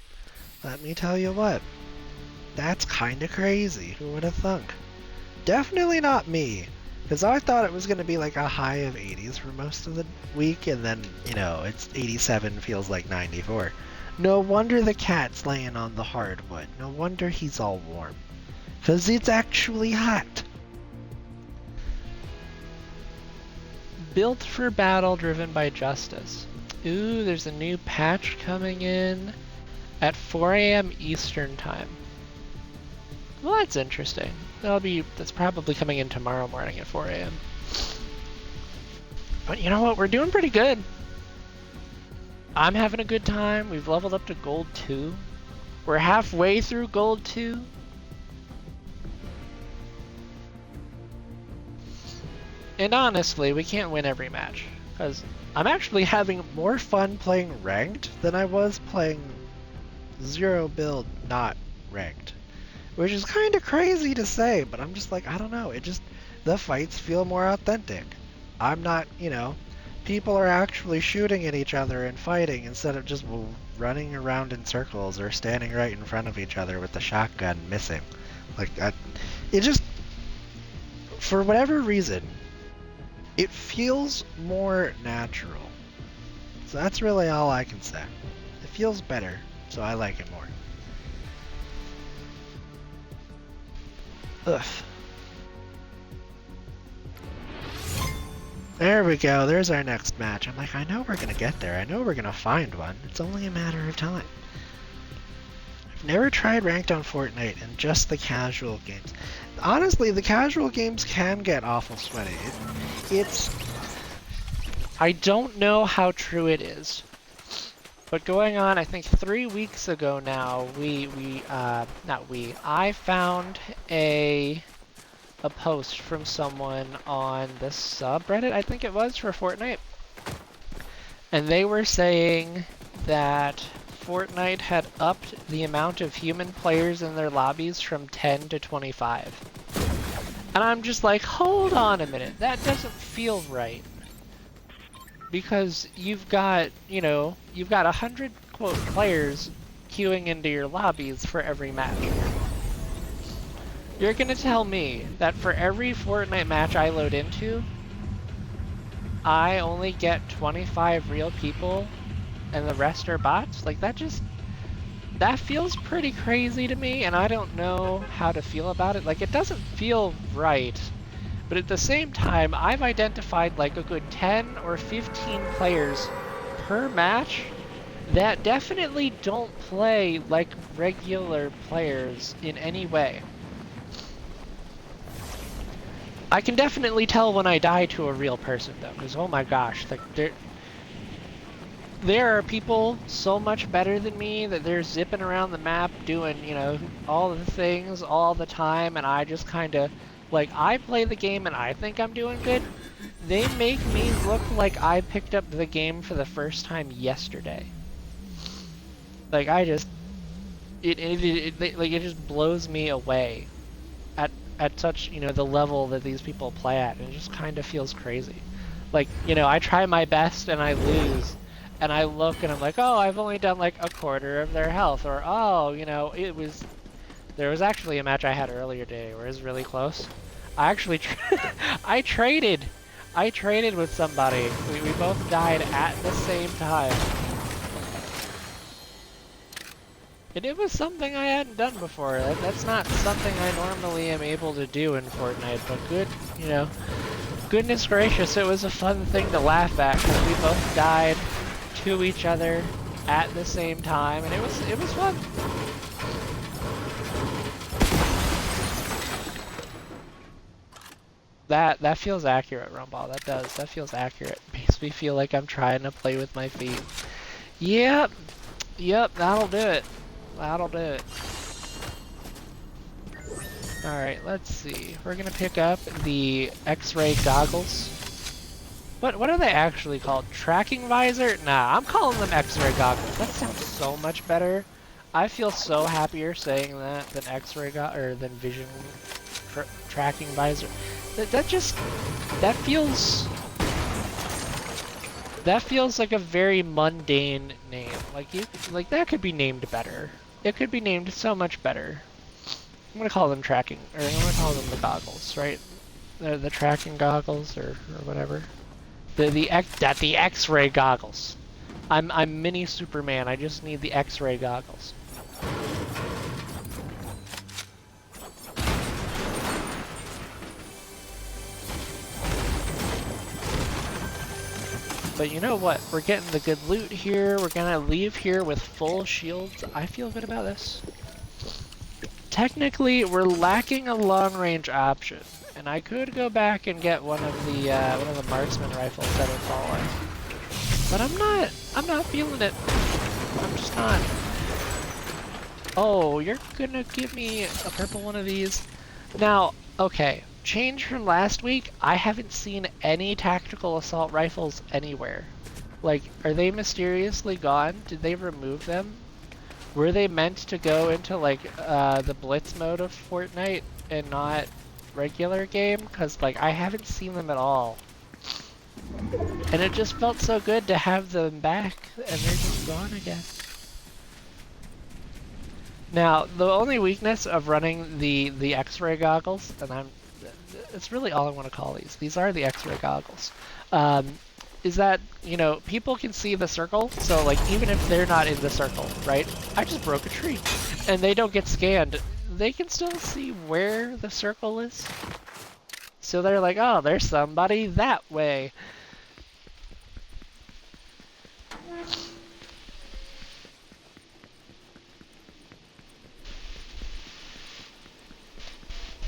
Let me tell you what. That's kind of crazy. Who would have thunk? Definitely not me. Because I thought it was going to be like a high of 80s for most of the week, and then, it's 87 feels like 94. No wonder the cat's laying on the hardwood. No wonder he's all warm. Because it's actually hot. Built for battle, driven by justice. Ooh, there's a new patch coming in at 4 a.m. Eastern time. Well, that's interesting. That's probably coming in tomorrow morning at 4 a.m. But you know what? We're doing pretty good. I'm having a good time. We've leveled up to Gold 2. We're halfway through Gold 2. And honestly, we can't win every match. Because I'm actually having more fun playing ranked than I was playing zero build not ranked. Which is kind of crazy to say, but I'm just like, I don't know. The fights feel more authentic. I'm not, people are actually shooting at each other and fighting instead of just running around in circles or standing right in front of each other with the shotgun missing. For whatever reason, it feels more natural. So that's really all I can say. It feels better, so I like it more. Ugh. There we go, there's our next match. I'm like, I know we're gonna get there. I know we're gonna find one. It's only a matter of time. I've never tried ranked on Fortnite and just the casual games. Honestly, the casual games can get awful sweaty. I don't know how true it is. But going on, I think 3 weeks ago now, I found a post from someone on the subreddit, I think it was, for Fortnite. And they were saying that Fortnite had upped the amount of human players in their lobbies from 10 to 25. And I'm just like, hold on a minute, that doesn't feel right. Because you've got 100 quote players queuing into your lobbies for every match. You're gonna tell me that for every Fortnite match I load into, I only get 25 real people and the rest are bots? Like that feels pretty crazy to me, and I don't know how to feel about it. Like, it doesn't feel right. But at the same time, I've identified like a good 10 or 15 players per match that definitely don't play like regular players in any way. I can definitely tell when I die to a real person though, because oh my gosh, like there are people so much better than me that they're zipping around the map doing, all the things all the time, and I just kind of, like, I play the game and I think I'm doing good. They make me look like I picked up the game for the first time yesterday. Like, it just blows me away at such, the level that these people play at. It just kind of feels crazy. Like, I try my best and I lose. And I look and I'm like, oh, I've only done like a quarter of their health. Or, oh, it was There was actually a match I had earlier today where it was really close. I actually I traded with somebody. We both died at the same time. And it was something I hadn't done before. That's not something I normally am able to do in Fortnite, but good, you know, goodness gracious, it was a fun thing to laugh at because we both died to each other at the same time, and it was fun. That feels accurate, Rumball. That does. That feels accurate. Makes me feel like I'm trying to play with my feet. Yep. Yep, that'll do it. That'll do it. Alright, let's see. We're gonna pick up the X-ray goggles. What are they actually called? Tracking visor? Nah, I'm calling them X-ray goggles. That sounds so much better. I feel so happier saying that than X-ray or than vision tracking visor. That feels like a very mundane name. Like that could be named better. It could be named so much better. I'm gonna call them tracking, or I'm gonna call them the goggles, right? The tracking goggles, or whatever. The X-ray goggles. I'm mini Superman. I just need the X-ray goggles. But you know what? We're getting the good loot here. We're gonna leave here with full shields. I feel good about this. Technically, we're lacking a long-range option, and I could go back and get one of the marksman rifles that are falling. But I'm not feeling it. I'm just not. Oh, you're gonna give me a purple one of these? Now, okay. Change from last week, I haven't seen any tactical assault rifles anywhere. Like, are they mysteriously gone? Did they remove them? Were they meant to go into like the blitz mode of Fortnite and not regular game? Cause like I haven't seen them at all. And it just felt so good to have them back, and they're just gone again. Now, the only weakness of running the X-ray goggles, and it's really all I want to call these. These are the X-ray goggles. Is that, you know, people can see the circle, so like even if they're not in the circle, right? I just broke a tree, and they don't get scanned. They can still see where the circle is. So they're like, oh, there's somebody that way.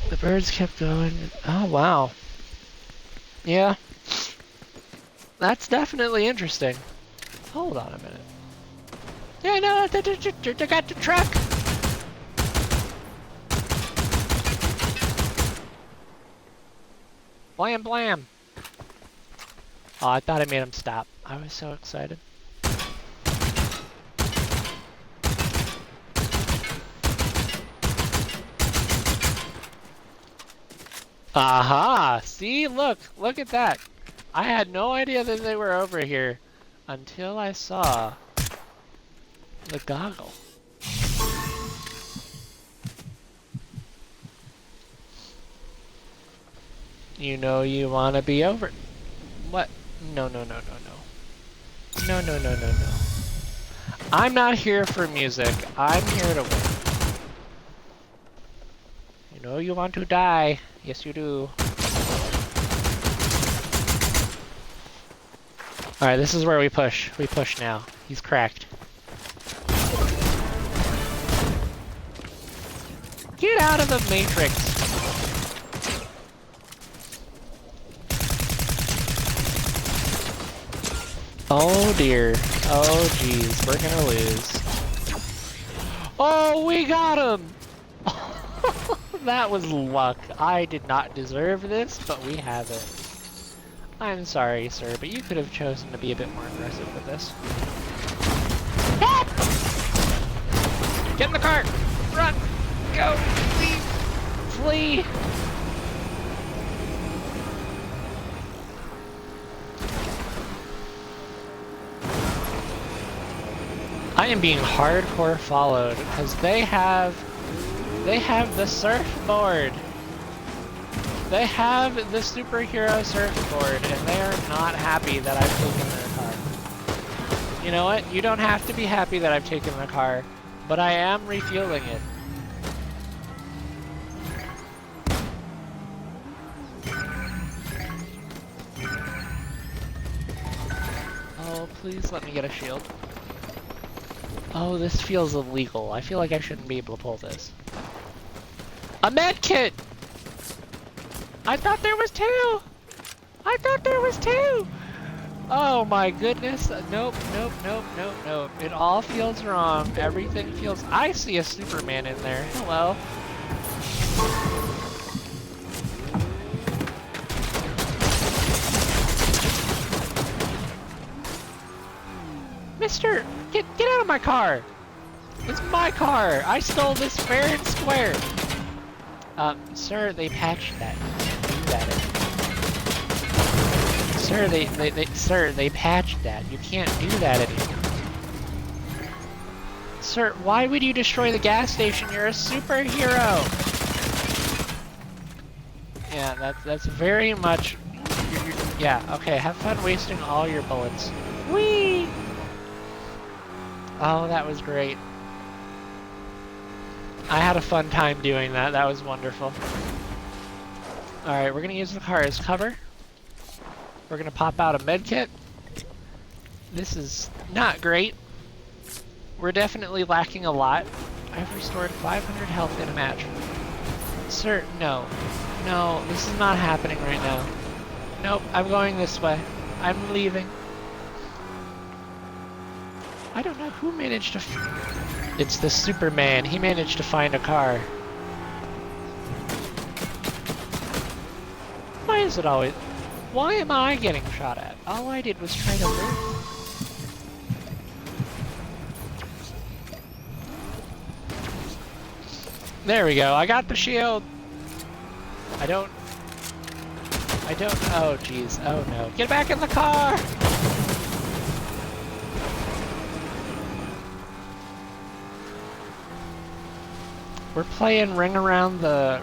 The birds kept going. Oh, wow. Yeah. That's definitely interesting. Hold on a minute. Yeah, no, I got the truck. Blam, blam. Oh, I thought I made him stop. I was so excited. Aha! See, look at that. I had no idea that they were over here until I saw the goggle. You know you want to be over. What? No. No. I'm not here for music. I'm here to win. You know you want to die. Yes, you do. Alright, this is where we push. We push now. He's cracked. Get out of the matrix! Oh dear. Oh jeez. We're gonna lose. Oh, we got him! That was luck. I did not deserve this, but we have it. I'm sorry, sir, but you could have chosen to be a bit more aggressive with this. Get in the car! Run! Go! Leave! Flee! I am being hardcore followed because they have They have the surfboard. They have the superhero surfboard, and they are not happy that I've taken their car. You know what? You don't have to be happy that I've taken the car, but I am refueling it. Oh, please let me get a shield. Oh, this feels illegal. I feel like I shouldn't be able to pull this. A med kit! I thought there was two! I thought there was two! Oh my goodness. Nope, nope, nope, nope, nope. It all feels wrong. Everything feels... I see a Superman in there. Hello. Mister, get out of my car! It's my car! I stole this fair and square! Sir, they patched that. You can't do that anymore. Sir, they patched that. You can't do that anymore. Sir, why would you destroy the gas station? You're a superhero! Yeah, that's very much... yeah, okay, have fun wasting all your bullets. Whee! Oh, that was great. I had a fun time doing that. That was wonderful. Alright, we're gonna use the car as cover. We're gonna pop out a med kit. This is not great. We're definitely lacking a lot. I've restored 500 health in a match. Sir, no. No, this is not happening right now. Nope, I'm going this way. I'm leaving. I don't know who managed to... It's the Superman. He managed to find a car. Why is it always... Why am I getting shot at? All I did was try to live. There we go. I got the shield. I don't... Oh, jeez. Oh, no. Get back in the car! We're playing ring around the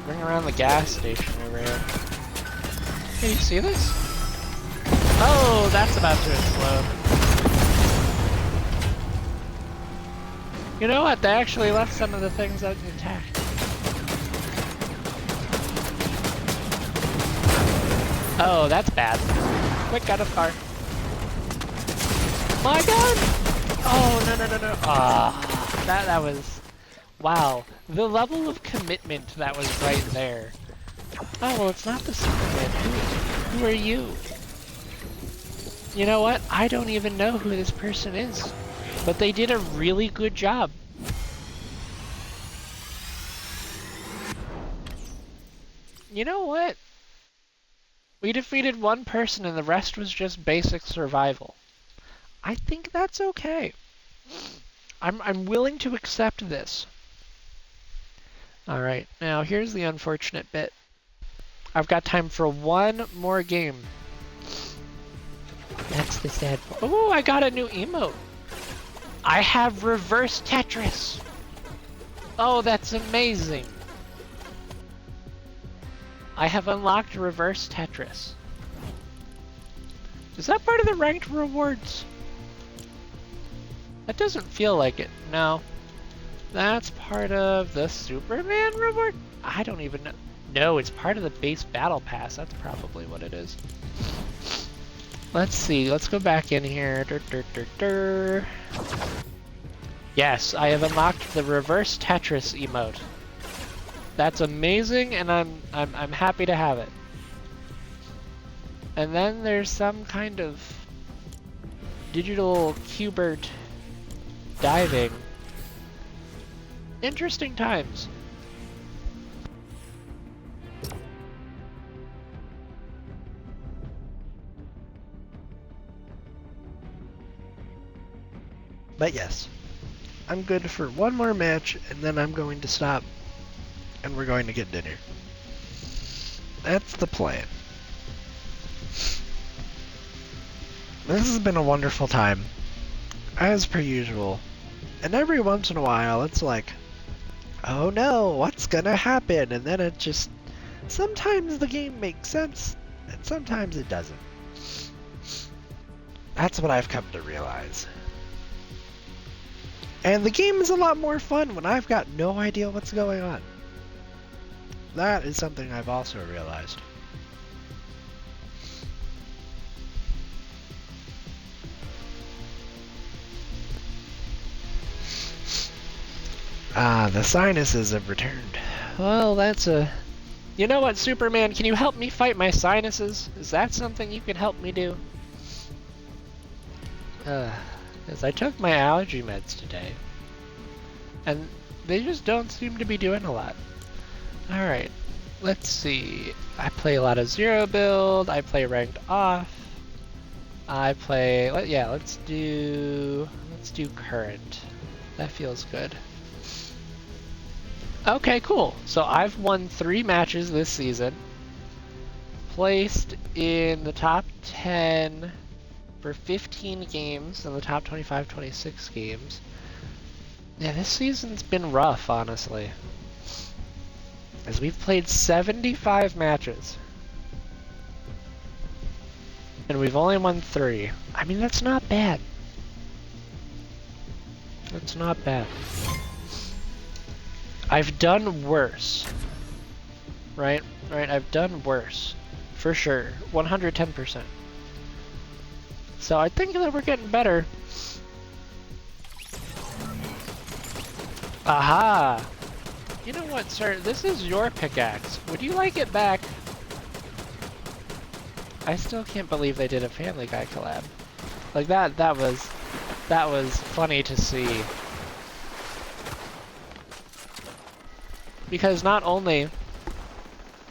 gas station over here. Can you see this? Oh, that's about to explode. You know what? They actually left some of the things out intact. Oh, that's bad. Quick, out of car. My gun! Oh, no. Ah, that was... Wow. The level of commitment that was right there. Oh, well, it's not the Superman. Who are you? You know what? I don't even know who this person is. But they did a really good job. You know what? We defeated one person and the rest was just basic survival. I think that's okay. I'm willing to accept this. Alright, now here's the unfortunate bit. I've got time for one more game. That's the sad part. Oh, I got a new emote. I have reverse Tetris. Oh, that's amazing. I have unlocked reverse Tetris. Is that part of the ranked rewards? That doesn't feel like it. No. That's part of the Superman reward? I don't even know. No, it's part of the base battle pass. That's probably what it is. Let's see. Let's go back in here. Yes, I have unlocked the reverse Tetris emote. That's amazing, and I'm happy to have it. And then there's some kind of digital Qbert diving. Interesting times. But yes, I'm good for one more match, and then I'm going to stop, and we're going to get dinner. That's the plan. This has been a wonderful time, as per usual. And every once in a while, it's like, oh no, what's gonna happen? And then it just, sometimes the game makes sense, and sometimes it doesn't. That's what I've come to realize. And the game is a lot more fun when I've got no idea what's going on. That is something I've also realized. Ah, the sinuses have returned. Well, that's a... You know what, Superman? Can you help me fight my sinuses? Is that something you can help me do? Because I took my allergy meds today. And they just don't seem to be doing a lot. Alright, let's see. I play a lot of Zero build. I play ranked off. I play... let's do current. That feels good. Okay, cool. So I've won 3 matches this season. Placed in the top 10 for 15 games and the top 25, 26 games. Yeah, this season's been rough, honestly. As we've played 75 matches. And we've only won 3. I mean, that's not bad. That's not bad. I've done worse. Right? I've done worse. For sure. 110%. So I think that we're getting better. Aha! You know what, sir? This is your pickaxe. Would you like it back? I still can't believe they did a Family Guy collab. Like that was funny to see. Because not only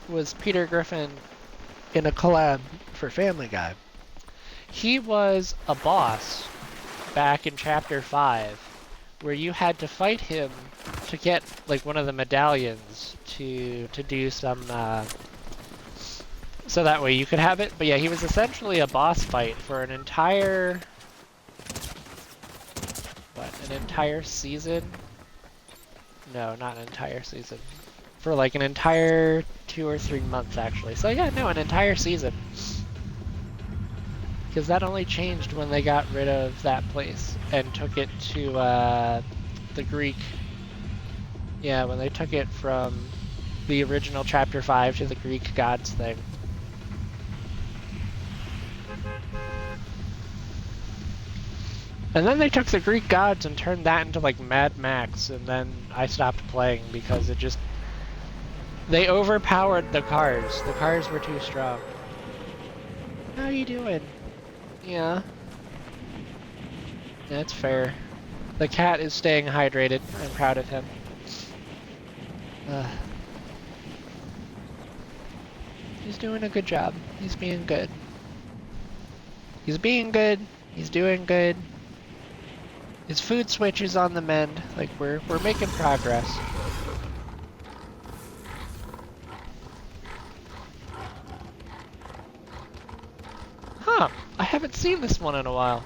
was Peter Griffin in a collab for Family Guy, he was a boss back in Chapter 5, where you had to fight him to get like one of the medallions to do some so that way you could have it. But yeah, he was essentially a boss fight for an entire season? No, not an entire season. For like an entire 2 or 3 months actually. So yeah, no, an entire season. Because that only changed when they got rid of that place and took it to the Greek. Yeah, when they took it from the original Chapter 5 to the Greek gods thing. And then they took the Greek gods and turned that into like Mad Max, and then I stopped playing because it just... They overpowered the cars. The cars were too strong. How you doing? Yeah. That's fair. The cat is staying hydrated. I'm proud of him. He's doing a good job. He's being good. He's being good. He's doing good. His food switch is on the mend. Like we're making progress. Huh, I haven't seen this one in a while.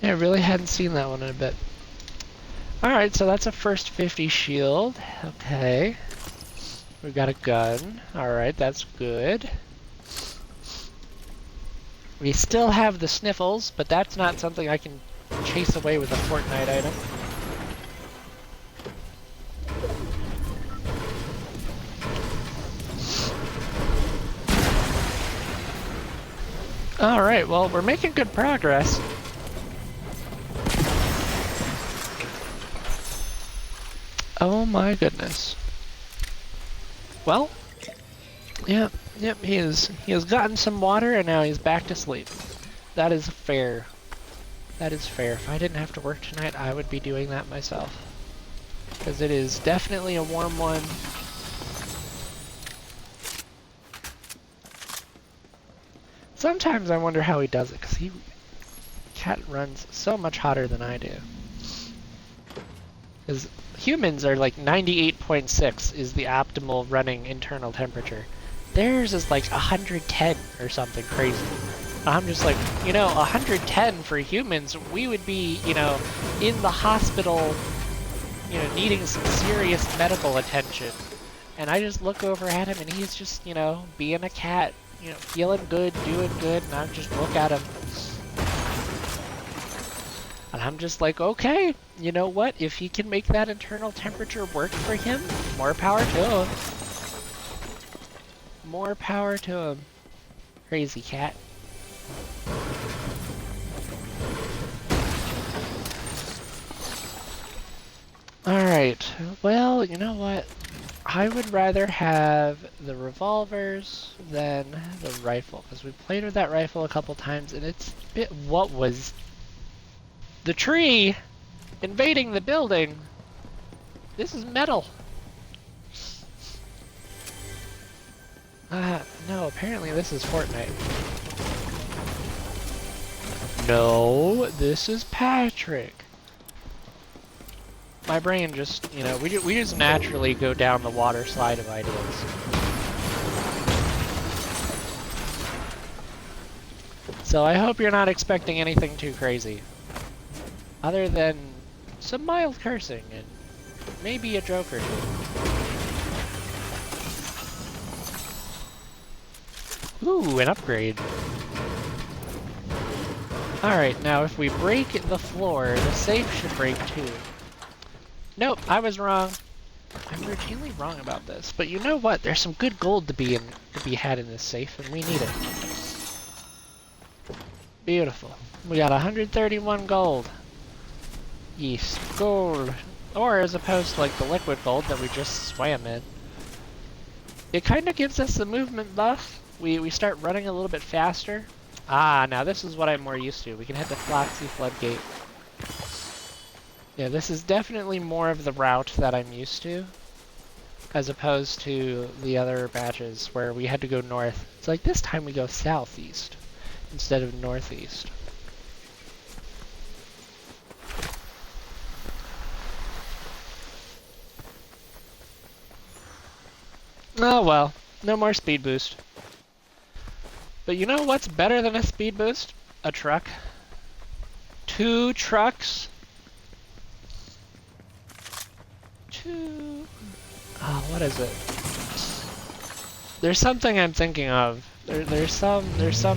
Yeah, I really hadn't seen that one in a bit. Alright, so that's a first 50 shield. Okay. We've got a gun. Alright, that's good. We still have the sniffles, but that's not something I can chase away with a Fortnite item. Alright, well, we're making good progress. Oh my goodness. Well, yep, he has gotten some water and now he's back to sleep. That is fair. That is fair. If I didn't have to work tonight, I would be doing that myself. Because it is definitely a warm one. Sometimes I wonder how he does it, because cat runs so much hotter than I do. Because humans are like 98.6 is the optimal running internal temperature. Theirs is like 110 or something crazy. I'm just like, 110 for humans, we would be, in the hospital, needing some serious medical attention. And I just look over at him and he's just, being a cat, feeling good, doing good, and I just look at him. And I'm just like, okay, you know what? If he can make that internal temperature work for him, more power to him. More power to him. Crazy cat. Alright, well, you know what? I would rather have the revolvers than the rifle, because we played with that rifle a couple times, and it's a bit... What was... The tree invading the building? This is metal. No, apparently this is Fortnite. No, this is Patrick. My brain just, we just naturally go down the water slide of ideas. So I hope you're not expecting anything too crazy. Other than some mild cursing and maybe a joke or two. Ooh, an upgrade. Alright, now if we break the floor, the safe should break too. Nope, I was wrong. I'm routinely wrong about this, but you know what? There's some good gold to be had in this safe, and we need it. Beautiful. We got 131 gold. Yes, gold. Or as opposed to like the liquid gold that we just swam in. It kind of gives us the movement buff. We start running a little bit faster. Ah, now this is what I'm more used to. We can hit the Floxy Floodgate. Yeah, this is definitely more of the route that I'm used to, as opposed to the other batches where we had to go north. It's like this time we go southeast instead of northeast. Oh well, no more speed boost. But you know what's better than a speed boost? A truck. 2 trucks. Oh, what is it? There's something I'm thinking of. There's some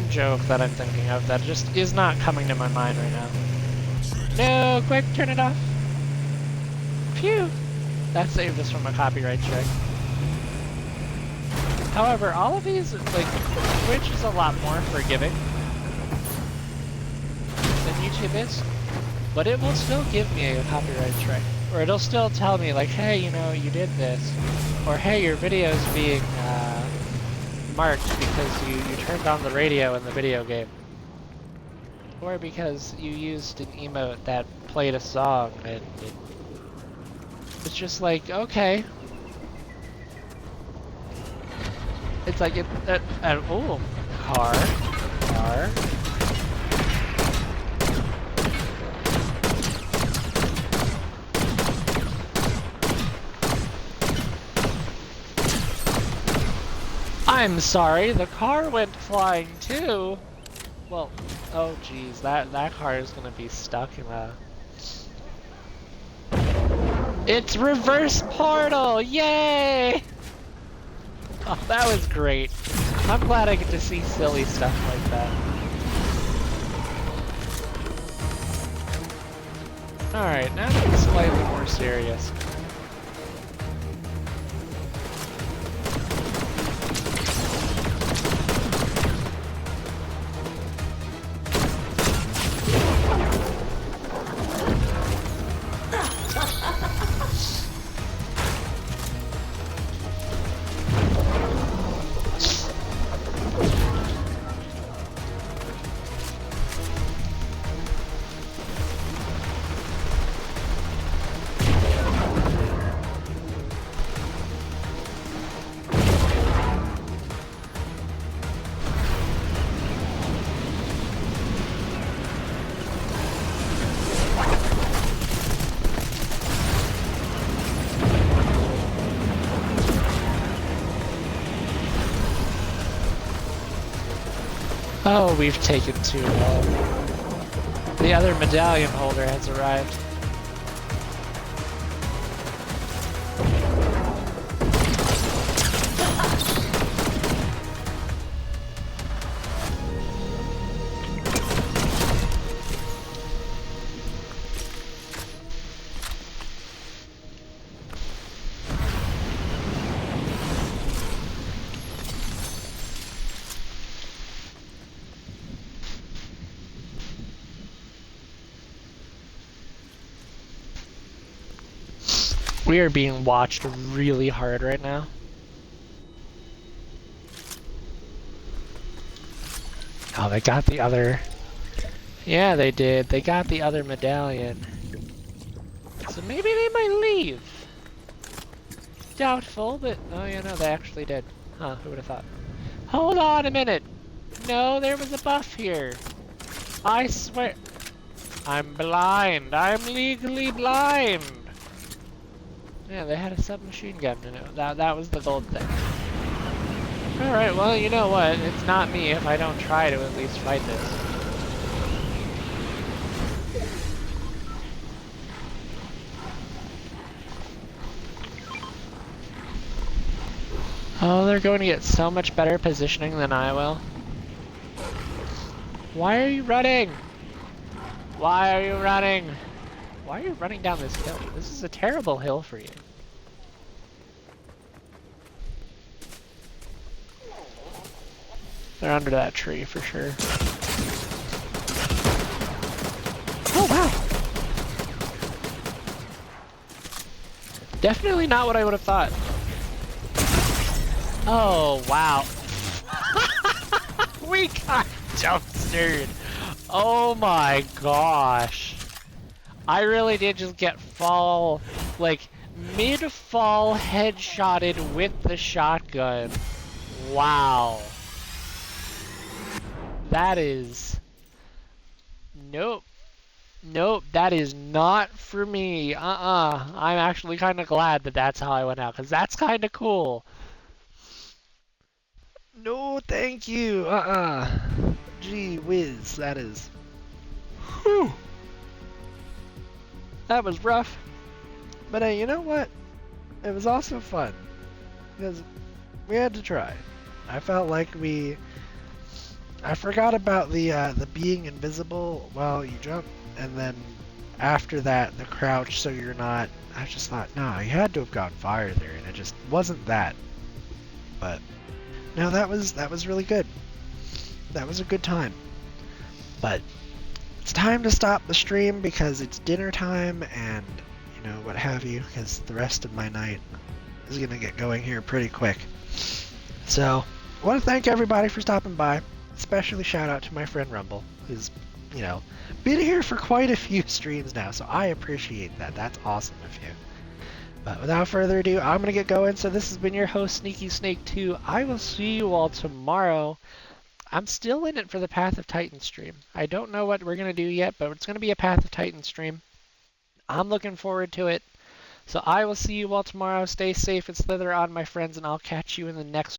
joke that I'm thinking of that just is not coming to my mind right now. No, quick, turn it off. Phew. That saved us from a copyright strike. However, all of these, like, Twitch is a lot more forgiving than YouTube is, but it will still give me a copyright strike. Or it'll still tell me, like, hey, you did this. Or, hey, your video's being marked because you turned on the radio in the video game. Or because you used an emote that played a song, and it's just like, okay. It's like, oh, car. I'm sorry, the car went flying too. Well, oh geez, that car is gonna be stuck in a... It's reverse portal, yay! Oh, that was great. I'm glad I get to see silly stuff like that. Alright, now something slightly more serious. Oh, we've taken too long. The other medallion holder has arrived. We are being watched really hard right now. Oh, they got the other... Yeah, they did. They got the other medallion. So maybe they might leave. Doubtful, but... Oh, yeah, no, they actually did. Huh, who would have thought? Hold on a minute! No, there was a buff here. I swear... I'm blind. I'm legally blind. Yeah, they had a submachine gun in it. That was the gold thing. Alright, well, you know what? It's not me if I don't try to at least fight this. Oh, they're going to get so much better positioning than I will. Why are you running? Why are you running? Why are you running down this hill? This is a terrible hill for you. They're under that tree for sure. Oh, wow! Definitely not what I would have thought. Oh, wow. We got dumpstered. Oh my gosh. I really did just get mid-fall headshotted with the shotgun. Wow. That is... Nope. Nope, that is not for me. I'm actually kind of glad that that's how I went out, because that's kind of cool. No, thank you. Gee whiz, that is... Whew. That was rough. But hey, you know what? It was also fun. Because we had to try. I felt like I forgot about the being invisible while you jump, and then after that, the crouch so you're not... I just thought, no, you had to have gone farther, and it just wasn't that. But... no, that was really good. That was a good time. But it's time to stop the stream because it's dinner time and, you know, what have you, because the rest of my night is going to get going here pretty quick. So, I want to thank everybody for stopping by. Especially shout out to my friend Rumble, who's, you know, been here for quite a few streams now, so I appreciate that. That's awesome of you. But without further ado, I'm going to get going. So this has been your host, Sneaky Snake 2. I will see you all tomorrow. I'm still in it for the Path of Titan stream. I don't know what we're going to do yet, but it's going to be a Path of Titan stream. I'm looking forward to it. So I will see you all tomorrow. Stay safe and slither on, my friends, and I'll catch you in the next